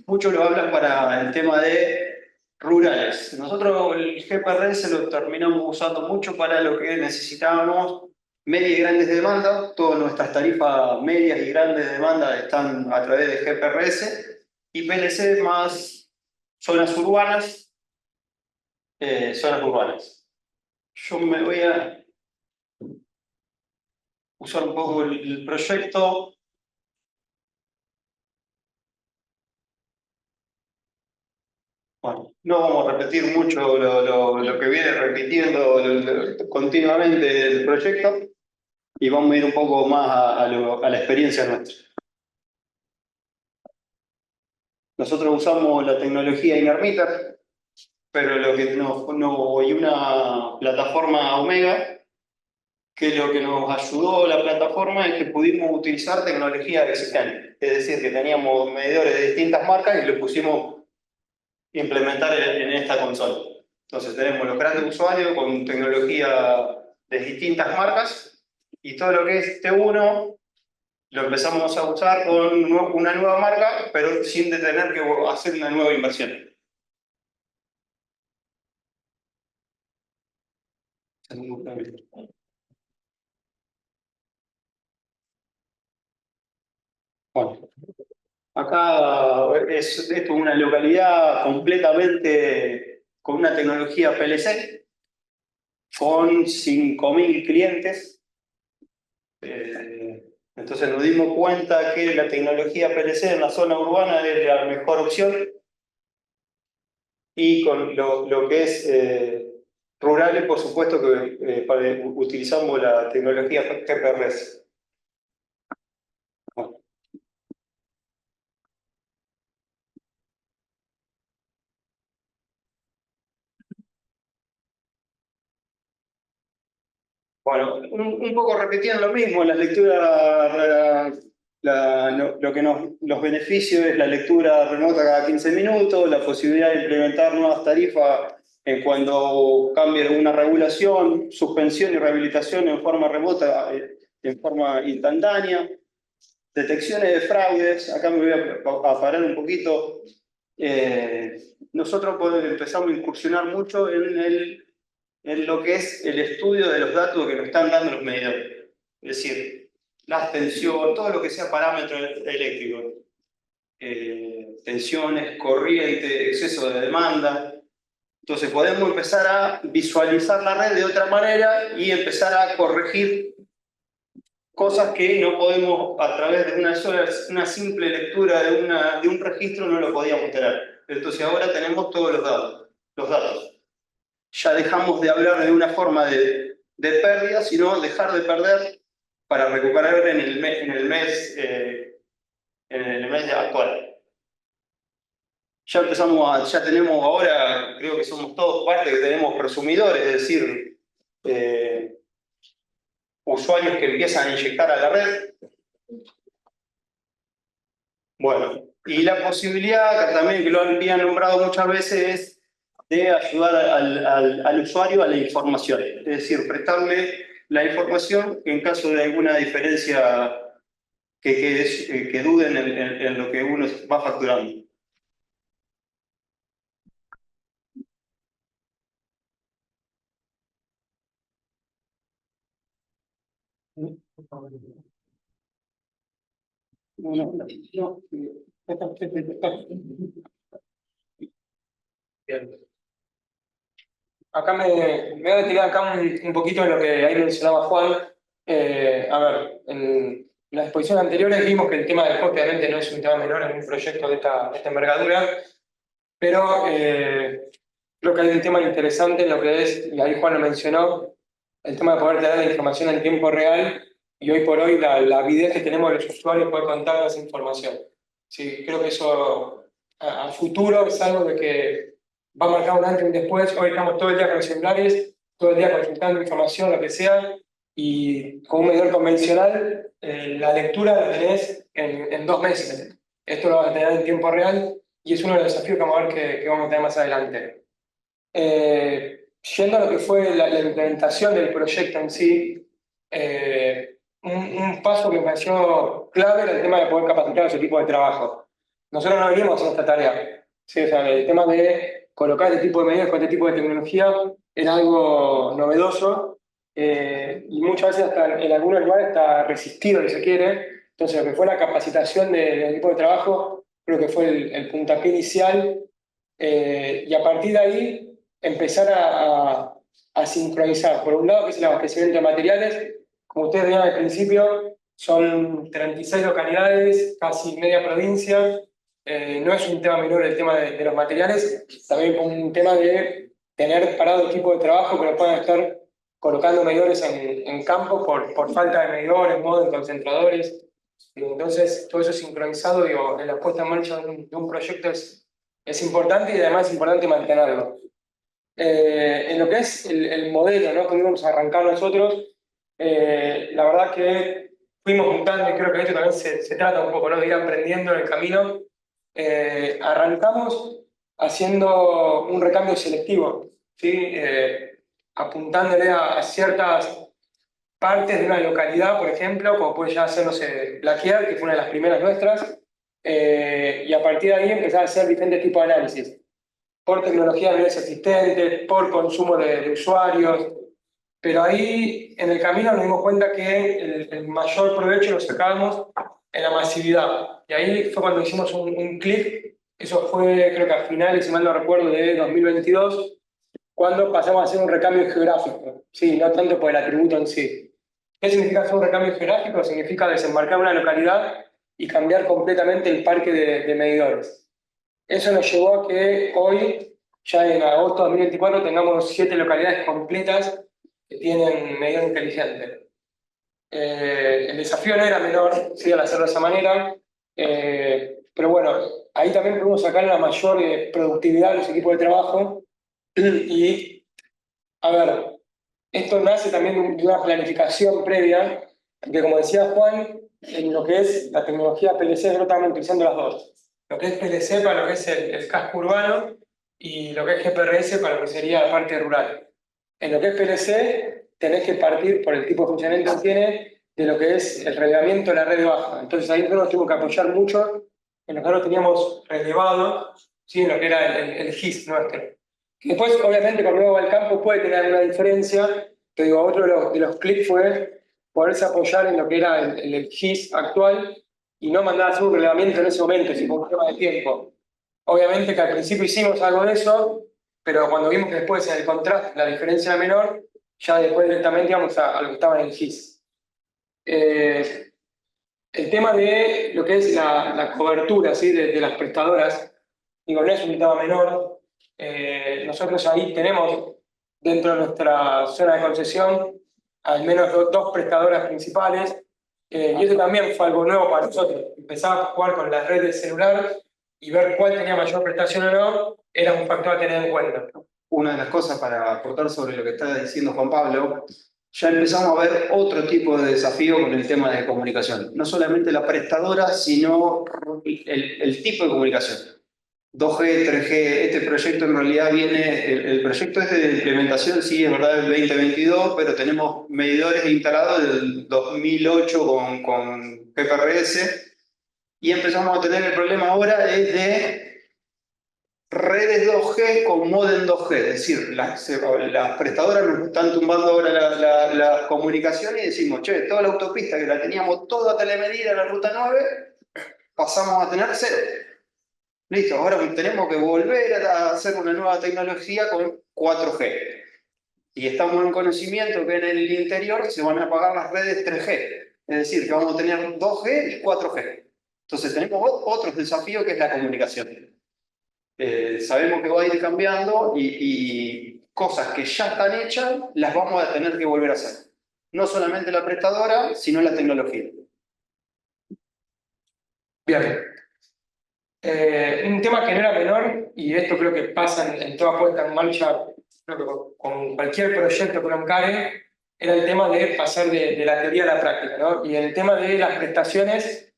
Speaker 9: muchos lo hablan para el tema de rurales. Nosotros el GPRS lo terminamos usando mucho para lo que necesitábamos medias y grandes demandas. Todas nuestras tarifas medias y grandes demandas están a través de GPRS y PLC más zonas urbanas. Yo me voy a usar un poco el proyecto. Bueno, no vamos a repetir mucho lo que viene repitiendo continuamente el proyecto y vamos a ir un poco más a la experiencia nuestra. Nosotros usamos la tecnología Inermeter, pero y una plataforma Omega, que lo que nos ayudó la plataforma es que pudimos utilizar tecnología existente. Es decir, que teníamos medidores de distintas marcas y lo pusimos implementar en esta consola. Entonces tenemos los grandes usuarios con tecnología de distintas marcas y todo lo que es T1 lo empezamos a usar con una nueva marca, pero sin tener que hacer una nueva inversión. Bueno, acá esto es una localidad completamente con una tecnología PLC, con 5.000 clientes. Entonces nos dimos cuenta que la tecnología PLC en la zona urbana es la mejor opción y con lo que es rurales, por supuesto que utilizamos la tecnología GPRS. Bueno, un poco repitiendo lo mismo, la lectura, los beneficios es la lectura remota cada 15 minutos, la posibilidad de implementar nuevas tarifas en cuando cambie una regulación, suspensión y rehabilitación en forma remota, en forma instantánea, detecciones de fraudes. Acá me voy a parar un poquito. Nosotros empezamos a incursionar mucho en lo que es el estudio de los datos que nos están dando los medidores. Es decir, la tensión, todo lo que sea parámetro eléctrico, tensiones, corriente, exceso de demanda. Entonces podemos empezar a visualizar la red de otra manera y empezar a corregir cosas que no podemos a través de una simple lectura de un registro no lo podíamos tener. Entonces ahora tenemos todos los datos. Ya dejamos de hablar de una forma de pérdida, sino dejar de perder para recuperar en el mes actual. Ya tenemos ahora, creo que somos todos parte que tenemos prosumidores, es decir, usuarios que empiezan a inyectar a la red. Bueno, y la posibilidad, también que lo habían nombrado muchas veces, es de ayudar al usuario a la información, es decir, prestarle la información en caso de alguna diferencia que duden en lo que uno va facturando.
Speaker 4: Bien. Acá me voy a detener acá un poquito en lo que ahí mencionaba Juan. A ver, en las exposiciones anteriores vimos que el tema del coste obviamente no es un tema menor en un proyecto de esta envergadura, pero creo que hay un tema interesante en lo que es, y ahí Juan lo mencionó, el tema de poder tener la información en tiempo real y hoy por hoy la avidez que tenemos de los usuarios poder contar esa información. Sí, creo que eso a futuro es algo de que va a marcar un antes y un después. Hoy estamos todo el día con los celulares, todo el día consultando información, lo que sea, y con un medidor convencional, la lectura la tenés en 2 meses. Esto lo vas a tener en tiempo real y es uno de los desafíos que vamos a ver que vamos a tener más adelante. Yendo a lo que fue la implementación del proyecto en sí, un paso que me pareció clave era el tema de poder capacitar a ese tipo de trabajo. Nosotros no venimos haciendo esta tarea. ¿Sí? O sea, el tema de colocar este tipo de medidas con este tipo de tecnología era algo novedoso y muchas veces hasta en algunos lugares está resistido, si se quiere. Entonces, lo que fue la capacitación del equipo de trabajo creo que fue el puntapié inicial y a partir de ahí empezar a sincronizar. Por un lado, que es el abastecimiento de materiales. Como ustedes veían al principio, son 36 localidades, casi media provincia. no es un tema menor el tema de los materiales, también un tema de tener parado equipo de trabajo que no puedan estar colocando medidores en campo por falta de medidores, modem, concentradores. Entonces, todo eso sincronizado, digo, en la puesta en marcha de un proyecto es importante y además es importante mantenerlo. En lo que es el modelo, ¿no?, que íbamos a arrancar nosotros, la verdad que fuimos juntando, y creo que esto también se trata un poco, ¿no?, de ir aprendiendo en el camino. Arrancamos haciendo un recambio selectivo, ¿sí? Apuntándole a ciertas partes de una localidad, por ejemplo, como puede ya ser, no sé, Blaquier, que fue una de las primeras nuestras, y a partir de ahí empezar a hacer diferentes tipos de análisis, por tecnología de redes existentes, por consumo de usuarios, pero ahí en el camino nos dimos cuenta que el mayor provecho lo sacábamos en la masividad, y ahí fue cuando hicimos un clic. Eso fue, creo que a finales, si mal no recuerdo, de 2022, cuando pasamos a hacer un recambio geográfico, sí, no tanto por el atributo en sí. ¿Qué significa hacer un recambio geográfico? Significa desembarcar una localidad y cambiar completamente el parque de medidores. Eso nos llevó a que hoy, ya en agosto de 2024, tengamos 7 localidades completas que tienen medidor inteligente. El desafío no era menor, sí, al hacerlo de esa manera, pero bueno, ahí también pudimos sacar la mayor productividad de los equipos de trabajo. Y, a ver, esto nace también de una planificación previa, porque como decía Juan, en lo que es la tecnología PLC, nosotros estamos utilizando las dos. Lo que es PLC para lo que es el casco urbano y lo que es GPRS para lo que sería la parte rural. En lo que es PLC, tenés que partir por el tipo de funcionamiento que tiene de lo que es el relevamiento de la red baja. Entonces ahí nosotros tuvimos que apoyar mucho en lo que nosotros teníamos relevado, ¿sí?, en lo que era el GIS nuestro. Después, obviamente, cuando uno va al campo puede tener alguna diferencia, pero digo, otro de los clics fue poderse apoyar en lo que era el GIS actual y no mandar a hacer un relevamiento en ese momento, sino por un tema de tiempo. Obviamente que al principio hicimos algo de eso, pero cuando vimos que después en el contraste la diferencia era menor, ya después directamente íbamos a lo que estaba en el GIS. El tema de lo que es la cobertura, ¿sí?, de las prestadoras, digo, no es un tema menor. Nosotros ahí tenemos dentro de nuestra zona de concesión al menos dos prestadoras principales, y eso también fue algo nuevo para nosotros. Empezar a jugar con las redes celulares y ver cuál tenía mayor prestación o no, era un factor a tener en cuenta.
Speaker 9: Una de las cosas para aportar sobre lo que está diciendo Juan Pablo, ya empezamos a ver otro tipo de desafío con el tema de comunicación. No solamente la prestadora, sino el tipo de comunicación. 2G, 3G, este proyecto en realidad viene, el proyecto este de implementación sí es verdad del 2022, pero tenemos medidores instalados del 2008 con GPRS, y empezamos a tener el problema ahora es de redes 2G con modem 2G, es decir, las prestadoras nos están tumbando ahora la comunicación y decimos, che, toda la autopista que la teníamos toda telemedida en la ruta 9, pasamos a tener 0. Listo, ahora tenemos que volver a hacer una nueva tecnología con 4G. Y estamos en conocimiento que en el interior se van a apagar las redes 3G. Es decir, que vamos a tener 2G y 4G. Entonces tenemos otros desafíos que es la comunicación. Sabemos que va a ir cambiando y cosas que ya están hechas las vamos a tener que volver a hacer. No solamente la prestadora, sino la tecnología.
Speaker 4: Bien. Un tema que no era menor, y esto creo que pasa en toda puesta en marcha, creo que con cualquier proyecto que uno encare, era el tema de pasar de la teoría a la práctica, ¿no? Y el tema de las prestaciones,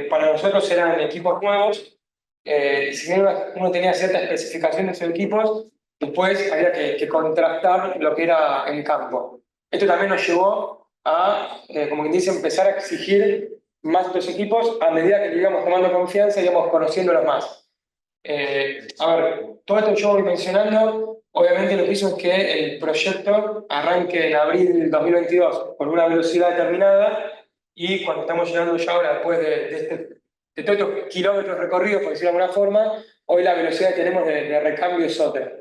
Speaker 4: para nosotros eran equipos nuevos, y si bien uno tenía ciertas especificaciones de sus equipos, después había que contrastar lo que era en campo. Esto también nos llevó a, como quien dice, empezar a exigir más estos equipos a medida que íbamos tomando confianza y íbamos conociéndolos más. A ver, todo esto que yo voy mencionando, obviamente lo que hizo es que el proyecto arranque en abril del 2022 con una velocidad determinada, y cuando estamos llegando ya ahora, después de todos estos kilómetros recorridos, por decirlo de alguna forma, hoy la velocidad que tenemos de recambio es otra.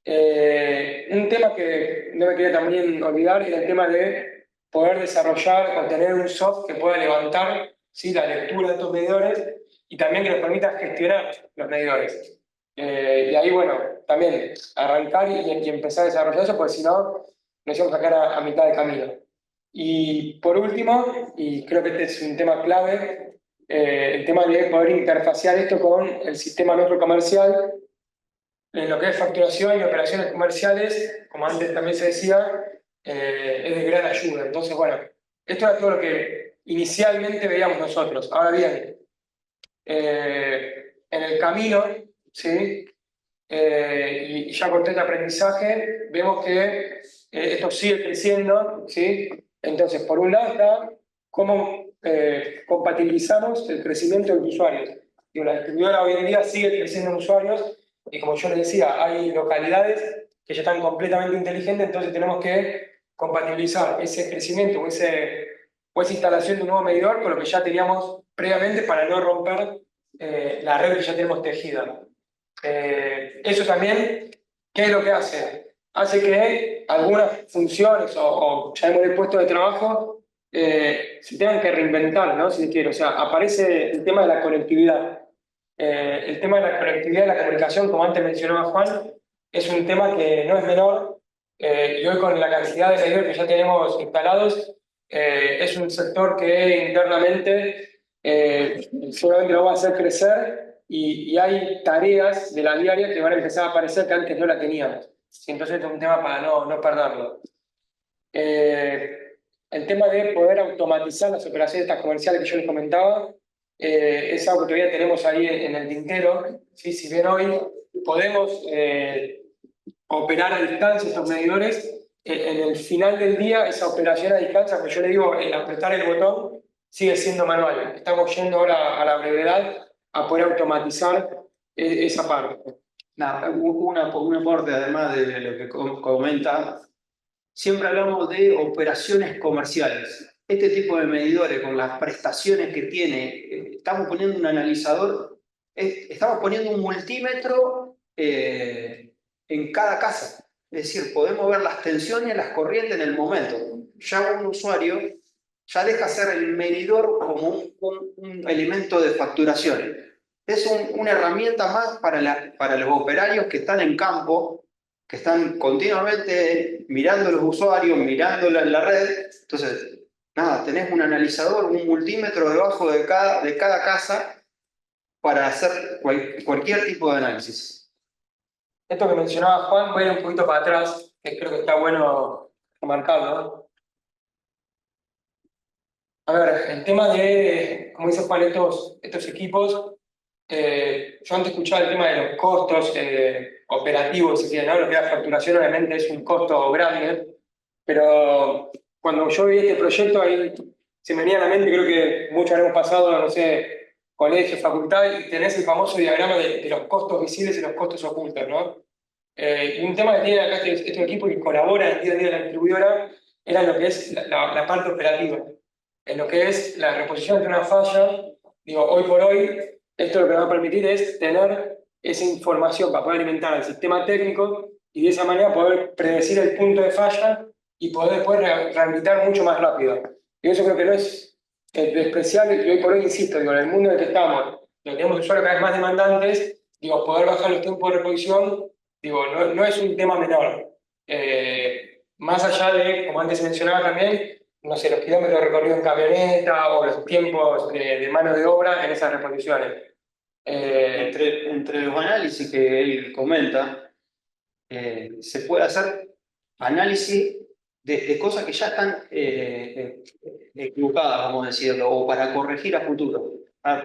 Speaker 4: Un tema que no me quería también olvidar era el tema de poder desarrollar o tener un software que pueda levantar, ¿sí?, la lectura de estos medidores y también que nos permita gestionar los medidores. Y ahí, bueno, también arrancar y empezar a desarrollar eso, porque si no, nos íbamos a sacar a mitad de camino. Y por último, y creo que este es un tema clave, el tema de poder interfaciar esto con el sistema nuestro comercial, en lo que es facturación y operaciones comerciales, como antes también se decía, es de gran ayuda. Entonces, bueno, esto era todo lo que inicialmente veíamos nosotros. Ahora bien, en el camino, ¿sí? Y ya con todo este aprendizaje, vemos que esto sigue creciendo, ¿sí? Entonces, por un lado está cómo compatibilizamos el crecimiento de los usuarios. Digo, la distribuidora hoy en día sigue creciendo en usuarios y como yo les decía, hay localidades que ya están completamente inteligentes, entonces tenemos que compatibilizar ese crecimiento o esa instalación de un nuevo medidor con lo que ya teníamos previamente para no romper la red que ya tenemos tejida. Eso también, ¿qué es lo que hace? Hace que algunas funciones o llamémosle puestos de trabajo se tengan que reinventar, ¿no? Si se quiere. O sea, aparece el tema de la conectividad. El tema de la conectividad y la comunicación, como antes mencionaba Juan, es un tema que no es menor. Y hoy con la cantidad de medidores que ya tenemos instalados, es un sector que internamente seguramente lo va a hacer crecer y hay tareas de la diaria que van a empezar a aparecer que antes no la teníamos. Entonces es un tema para no perderlo. El tema de poder automatizar las operaciones estas comerciales que yo les comentaba es algo que todavía tenemos ahí en el tintero. ¿Sí? Si bien hoy podemos operar a distancia estos medidores, en el final del día esa operación a distancia, que yo le digo, el apretar el botón, sigue siendo manual. Estamos yendo ahora a la brevedad a poder automatizar esa parte.
Speaker 9: Nada, un aporte además de lo que comenta. Siempre hablamos de operaciones comerciales. Este tipo de medidores, con las prestaciones que tiene, estamos poniendo un analizador, estamos poniendo un multímetro en cada casa. Es decir, podemos ver las tensiones y las corrientes en el momento. Ya un usuario ya deja ser el medidor como un elemento de facturación. Es una herramienta más para los operarios que están en campo, que están continuamente mirando los usuarios, mirando la red. Entonces, nada, tenés un analizador, un multímetro debajo de cada casa para hacer cualquier tipo de análisis.
Speaker 4: Esto que mencionaba Juan, voy a ir un poquito para atrás, que creo que está bueno remarcarlo, ¿no? A ver, el tema de, como dice Juan, estos equipos, yo antes escuchaba el tema de los costos operativos, si quieren, ¿no? Lo que es la facturación obviamente es un costo grande, pero cuando yo vi este proyecto ahí se me venía a la mente, creo que muchos habremos pasado, no sé, colegio, facultad, y tenés el famoso diagrama de los costos visibles y los costos ocultos, ¿no? Y un tema que tiene acá este equipo que colabora en el día a día de la distribuidora era lo que es la parte operativa. En lo que es la reposición de una falla, digo, hoy por hoy, esto lo que nos va a permitir es tener esa información para poder alimentar al sistema técnico y de esa manera poder predecir el punto de falla y poder después rehabilitar mucho más rápido. Y eso creo que no es despreciable, y hoy por hoy, insisto, digo, en el mundo en el que estamos, donde tenemos usuarios cada vez más demandantes, digo, poder bajar los tiempos de reposición, digo, no es un tema menor. Más allá de, como antes mencionaba también, no sé, los kilómetros recorridos en camioneta o los tiempos de mano de obra en esas reposiciones.
Speaker 9: Entre los análisis que él comenta, se puede hacer análisis de cosas que ya están equivocadas, vamos a decirlo, o para corregir a futuro.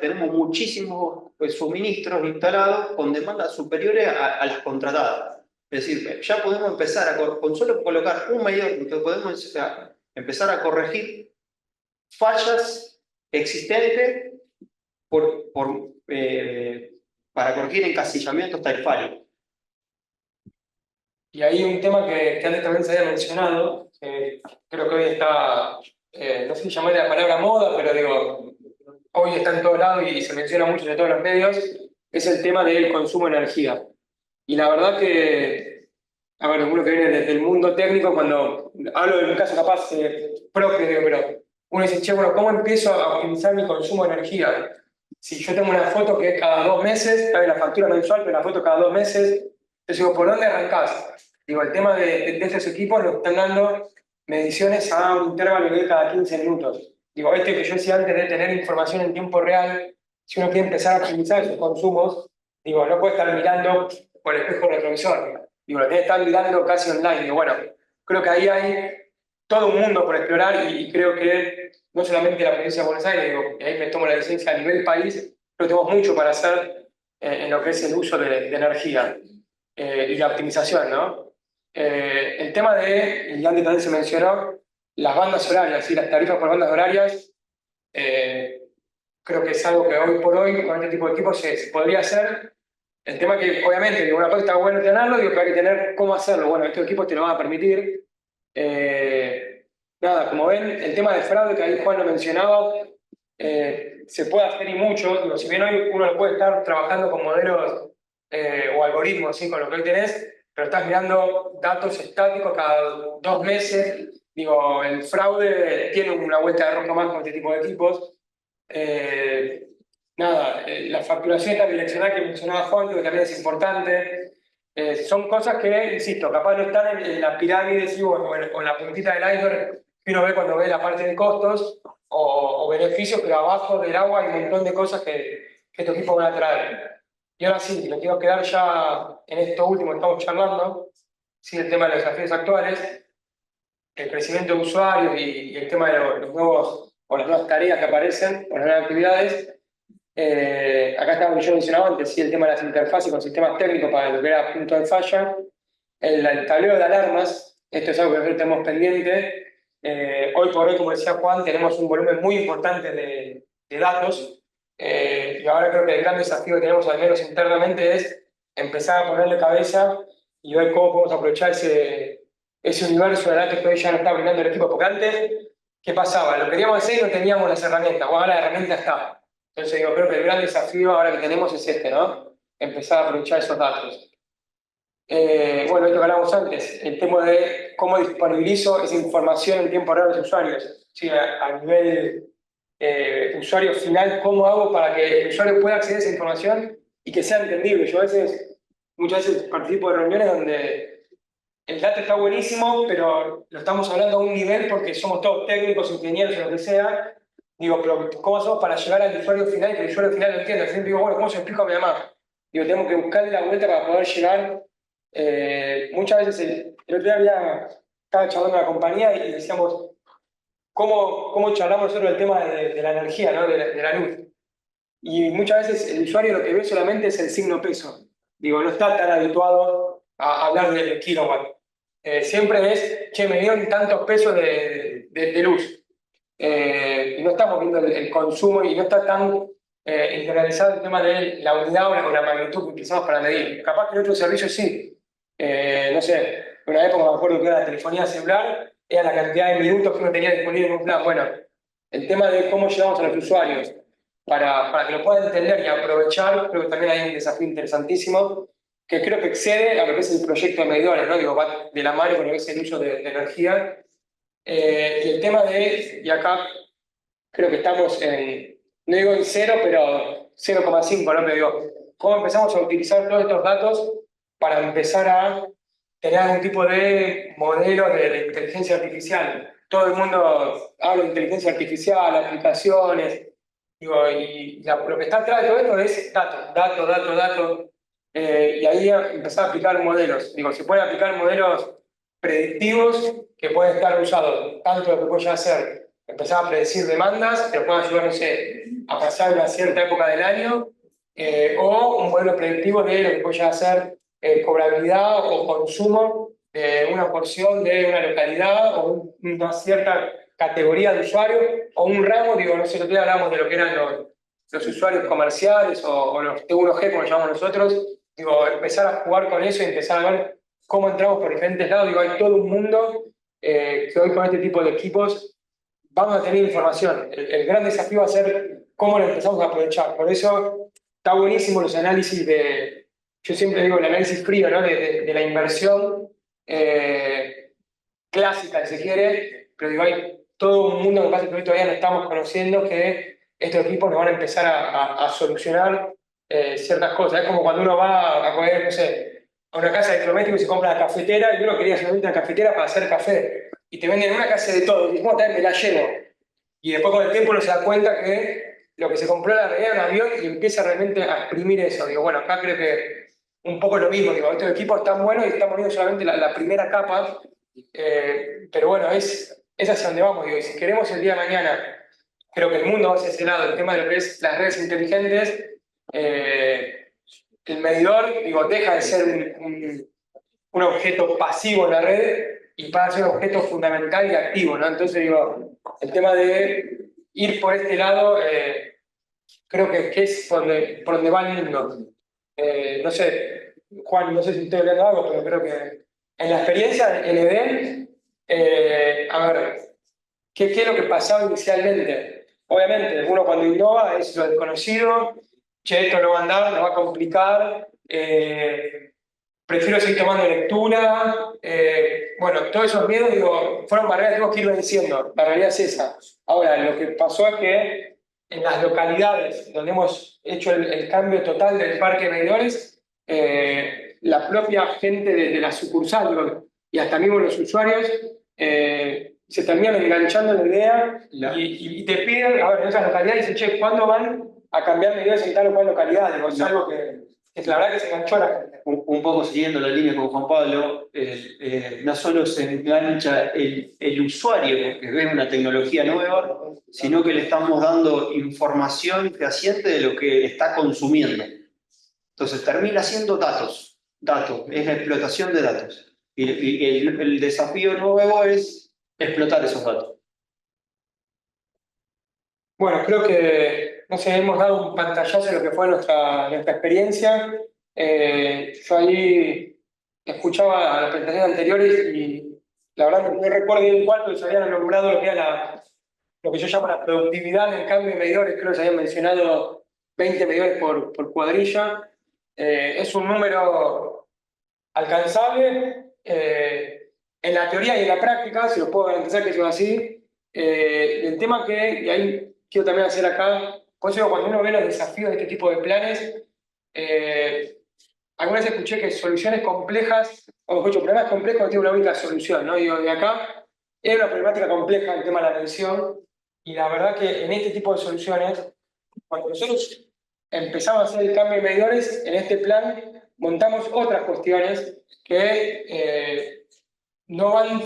Speaker 9: Tenemos muchísimos suministros instalados con demandas superiores a las contratadas. Es decir, ya podemos empezar con solo colocar un medidor, podemos empezar a corregir fallas existentes para corregir encasillamientos tarifarios.
Speaker 4: Y hay un tema que antes también se había mencionado, creo que hoy está, no sé si llamarle la palabra moda, pero digo, hoy está en todos lados y se menciona mucho en todos los medios, es el tema del consumo de energía. Y la verdad que, a ver, uno que viene desde el mundo técnico, cuando hablo de un caso capaz propio, digo, pero uno dice, che, bueno, ¿cómo empiezo a optimizar mi consumo de energía? si yo tengo una foto que es cada 2 meses, está bien la factura mensual, pero la foto cada 2 meses, entonces digo, ¿por dónde arrancás? Digo, el tema de estos equipos nos están dando mediciones a un intervalo de cada 15 minutos. Digo, que yo decía antes de tener información en tiempo real, si uno quiere empezar a optimizar esos consumos, digo, no puede estar mirando por el espejo retrovisor. Digo, lo tiene que estar mirando casi online. Digo, bueno, creo que ahí hay todo un mundo por explorar y creo que no solamente la provincia de Buenos Aires, digo, y ahí me tomo la licencia a nivel país, pero tenemos mucho para hacer en lo que es el uso de energía y la optimización, ¿no? El tema de, y antes también se mencionó, las bandas horarias, ¿sí? Las tarifas por bandas horarias, creo que es algo que hoy por hoy con este tipo de equipos se podría hacer. El tema que, obviamente, digo, una cosa está bueno tenerlo, digo, pero hay que tener cómo hacerlo. Bueno, estos equipos te lo van a permitir. Nada, como ven, el tema de fraude, que ahí Juan lo mencionaba, se puede hacer y mucho. Digo, si bien hoy uno lo puede estar trabajando con modelos o algoritmos, ¿sí? Con lo que hoy tenés, pero estás mirando datos estáticos cada 2 meses. Digo, el fraude tiene una vuelta de rosca más con este tipo de equipos. Nada, la facturación esta direccional que mencionaba Juan, que también es importante. Son cosas que, insisto, capaz no están en la pirámide, ¿sí? o en la puntita del iceberg que uno ve cuando ve la parte de costos o beneficios, pero abajo del agua hay un montón de cosas que estos equipos van a traer. Y ahora sí, me quiero quedar ya en esto último que estamos charlando, ¿sí? El tema de los desafíos actuales, el crecimiento de usuarios y el tema de los nuevos o las nuevas tareas que aparecen, o las nuevas actividades. Acá estaba yo mencionaba antes, ¿sí? El tema de las interfaces con sistemas técnicos para lo que era punto de falla, el tablero de alarmas, esto es algo que nosotros tenemos pendiente. Hoy por hoy, como decía Juan, tenemos un volumen muy importante de datos y ahora creo que el gran desafío que tenemos, al menos internamente, es empezar a ponerle cabeza y ver cómo podemos aprovechar ese universo de datos que hoy ya nos está brindando el equipo, porque antes, ¿qué pasaba? Lo queríamos hacer y no teníamos las herramientas, bueno, ahora la herramienta está. Entonces digo, creo que el gran desafío ahora que tenemos es este, ¿no? Empezar a aprovechar esos datos. Bueno, esto que hablamos antes, el tema de cómo disponibilizo esa información en tiempo real a los usuarios. ¿Sí? A nivel usuario final, ¿cómo hago para que el usuario pueda acceder a esa información y que sea entendible? Yo muchas veces participo de reuniones donde el dato está buenísimo, pero lo estamos hablando a un nivel porque somos todos técnicos, ingenieros o lo que sea. Digo, pero ¿cómo hacemos para llegar al usuario final y que el usuario final lo entienda? Siempre digo, bueno, ¿cómo se lo explico a mi mamá? Digo, tenemos que buscarle la vuelta para poder llegar. Muchas veces, el otro día estaba charlando en la compañía y decíamos, ¿cómo charlamos nosotros del tema de la energía, ¿no? de la luz? Y muchas veces el usuario lo que ve solamente es el signo peso. Digo, no está tan habituado a hablar del kilowatt. Siempre es, che, me dieron tantos pesos de luz. Y no estamos viendo el consumo y no está tan internalizado el tema de la unidad o la magnitud que utilizamos para medir. Capaz que en otros servicios sí. No sé, en una época me acuerdo que era la telefonía celular, era la cantidad de minutos que uno tenía disponible en un plan. Bueno, el tema de cómo llegamos a los usuarios para que lo puedan entender y aprovechar, creo que también hay un desafío interesantísimo que creo que excede a lo que es el proyecto de medidores, ¿no? Digo, va de la mano con lo que es el uso de energía. Y el tema y acá creo que estamos no digo en 0, pero 0,5, ¿no? Pero digo, ¿cómo empezamos a utilizar todos estos datos para empezar a tener algún tipo de modelo de inteligencia artificial? Todo el mundo habla de inteligencia artificial, aplicaciones, digo, y lo que está atrás de todo esto es datos. Y ahí empezar a aplicar modelos. Digo, se pueden aplicar modelos predictivos que pueden estar usados, tanto lo que puede hacer, empezar a predecir demandas, que pueden ayudar, no sé, a pasar una cierta época del año, o un modelo predictivo de lo que puede hacer cobrabilidad o consumo de una porción de una localidad o una cierta categoría de usuarios o un ramo, digo, no sé, el otro día hablamos de lo que eran los usuarios comerciales o los T1G, como llamamos nosotros, digo, empezar a jugar con eso y empezar a ver cómo entramos por diferentes lados. Digo, hay todo un mundo que hoy con este tipo de equipos vamos a tener información. El gran desafío va a ser cómo lo empezamos a aprovechar. Por eso está buenísimo los análisis yo siempre digo el análisis frío, ¿no? de la inversión clásica, si se quiere, pero digo, hay todo un mundo que pasa que hoy todavía no estamos conociendo que estos equipos nos van a empezar a solucionar ciertas cosas. Es como cuando uno va a comer, no sé, a una casa de electrodomésticos y se compra la cafetera y uno quería solamente una cafetera para hacer café. Y te venden una casa de todo. Y dices, me la llevo. Y después con el tiempo uno se da cuenta que lo que se compró en la realidad era un avión y empieza realmente a exprimir eso. Digo, bueno, acá creo que un poco lo mismo. Digo, estos equipos están buenos y estamos viendo solamente la primera capa. Pero bueno, es hacia donde vamos. Digo, y si queremos el día de mañana, creo que el mundo va hacia ese lado, el tema de lo que es las redes inteligentes, el medidor, digo, deja de ser un objeto pasivo en la red y pasa a ser un objeto fundamental y activo, ¿no? Entonces, digo, el tema de ir por este lado, creo que es por donde va el mundo. No sé, Juan, no sé si estoy hablando algo, pero creo que en la experiencia en EDEN, a ver, ¿qué es lo que pasaba inicialmente? Obviamente, uno cuando innova es lo desconocido, che, esto no va a andar, no va a complicar, prefiero seguir tomando lectura, bueno, todos esos miedos, digo, fueron barreras que tengo que ir venciendo, la realidad es esa. Ahora, lo que pasó es que en las localidades donde hemos hecho el cambio total del parque de medidores, la propia gente de la sucursal y hasta mismo los usuarios se terminan enganchando en la idea y te piden, a ver, en esas localidades dicen, che, ¿cuándo van a cambiar medidores en tal o cual localidad? Digo, es algo que la verdad que se enganchó a la gente.
Speaker 9: Un poco siguiendo la línea con Juan Pablo, no solo se engancha el usuario que ve una tecnología nueva, sino que le estamos dando información fehaciente de lo que está consumiendo. Entonces termina siendo datos, es la explotación de datos. Y el desafío nuevo es explotar esos datos.
Speaker 4: Bueno, creo que, no sé, hemos dado un pantallazo de lo que fue nuestra experiencia. Yo ahí escuchaba las presentaciones anteriores y la verdad no recuerdo bien cuál, pero se habían nombrado lo que era lo que yo llamo la productividad en el cambio de medidores. Creo que se habían mencionado 20 medidores por cuadrilla. Es un número alcanzable en la teoría y en la práctica, se lo puedo garantizar que es así. El tema y ahí quiero también hacer acá, por eso cuando uno ve los desafíos de este tipo de planes, alguna vez escuché que soluciones complejas, o mejor dicho, problemas complejos no tienen una única solución, ¿no? Digo, de acá es una problemática compleja el tema de la mención, y la verdad que en este tipo de soluciones, cuando nosotros empezamos a hacer el cambio de medidores, en este plan montamos otras cuestiones que no van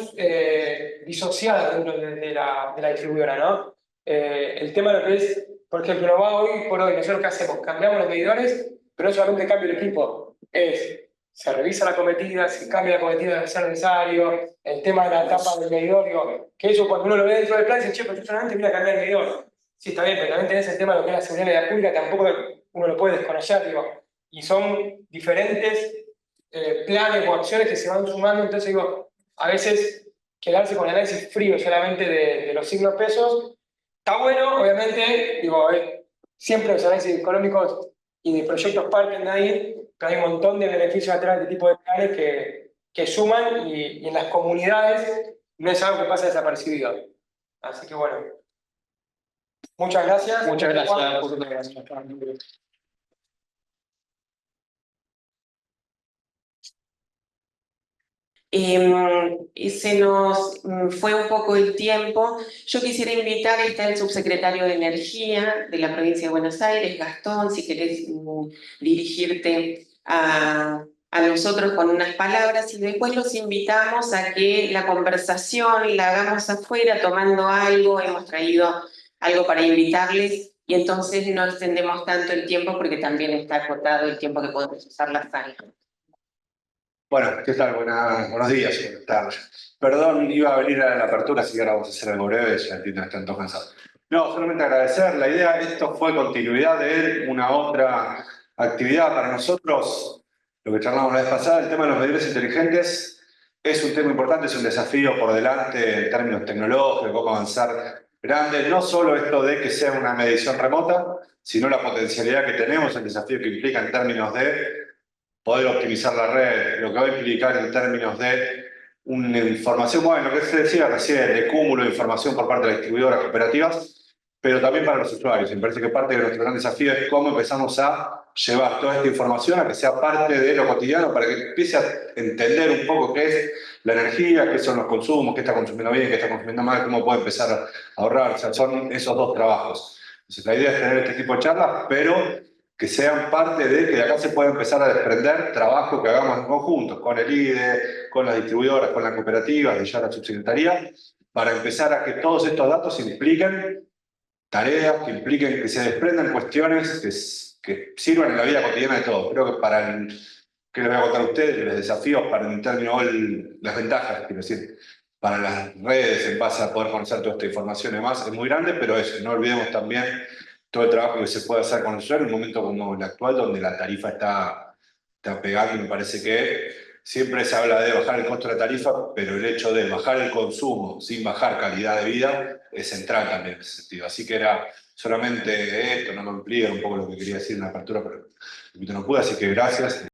Speaker 4: disociadas dentro de la distribuidora, ¿no? El tema de lo que es, por ejemplo, no va hoy por hoy, nosotros ¿qué hacemos? Cambiamos los medidores, pero no solamente cambia el equipo, se revisa la cometida, se cambia la cometida de ser necesario, el tema de la tapa del medidor, digo, que eso cuando uno lo ve dentro del plan dice, che, pero yo solamente voy a cambiar el medidor. Sí, está bien, pero también tenés el tema de lo que es la seguridad media pública, tampoco uno lo puede desconocer, digo, y son diferentes planes o acciones que se van sumando, entonces digo, a veces quedarse con el análisis frío solamente de los signos pesos está bueno, obviamente, digo, siempre los análisis económicos y de proyectos parten de ahí, pero hay un montón de beneficios atrás de este tipo de planes que suman y en las comunidades no es algo que pasa desapercibido. Así que bueno, muchas gracias.
Speaker 9: Muchas gracias.
Speaker 1: Se nos fue un poco el tiempo. Yo quisiera invitar, está el subsecretario de Energía de la provincia de Buenos Aires, Gastón, si querés dirigirte a nosotros con unas palabras, y después los invitamos a que la conversación la hagamos afuera tomando algo. Hemos traído algo para invitarles y entonces no extendemos tanto el tiempo porque también está acotado el tiempo que podemos usar la sala.
Speaker 7: Bueno, ¿qué tal? Buenos días, buenas tardes. Perdón, iba a venir a la apertura, así que ahora vamos a hacer algo breve, ya entiendo que están todos cansados. No, solamente agradecer. La idea, esto fue continuidad de una otra actividad para nosotros. Lo que charlamos la vez pasada, el tema de los medidores inteligentes es un tema importante, es un desafío por delante en términos tecnológicos, cómo avanzar grande. No solo esto de que sea una medición remota, sino la potencialidad que tenemos, el desafío que implica en términos de poder optimizar la red, lo que va a implicar en términos de una información, bueno, lo que se decía recién, de cúmulo de información por parte de las distribuidoras cooperativas, pero también para los usuarios. Me parece que parte de nuestro gran desafío es cómo empezamos a llevar toda esta información a que sea parte de lo cotidiano, para que empiece a entender un poco qué es la energía, qué son los consumos, qué está consumiendo bien, qué está consumiendo mal, cómo puede empezar a ahorrar. O sea, son esos dos trabajos. Entonces, la idea es tener este tipo de charlas, pero que sean parte de que de acá se pueda empezar a desprender trabajo que hagamos en conjunto, con el IDE, con las distribuidoras, con las cooperativas, y ya la subsecretaría, para empezar a que todos estos datos impliquen tareas, que impliquen que se desprendan cuestiones que sirvan en la vida cotidiana de todos. Creo que que les voy a contar a ustedes, los desafíos para en términos, las ventajas, quiero decir, para las redes en base a poder conocer toda esta información y demás, es muy grande, pero eso, no olvidemos también todo el trabajo que se puede hacer con el usuario en un momento como el actual, donde la tarifa está pegando, y me parece que siempre se habla de bajar el costo de la tarifa, pero el hecho de bajar el consumo sin bajar calidad de vida es central también en ese sentido. Así que era solamente esto, no me amplía un poco lo que quería decir en la apertura, pero no pude, así que gracias.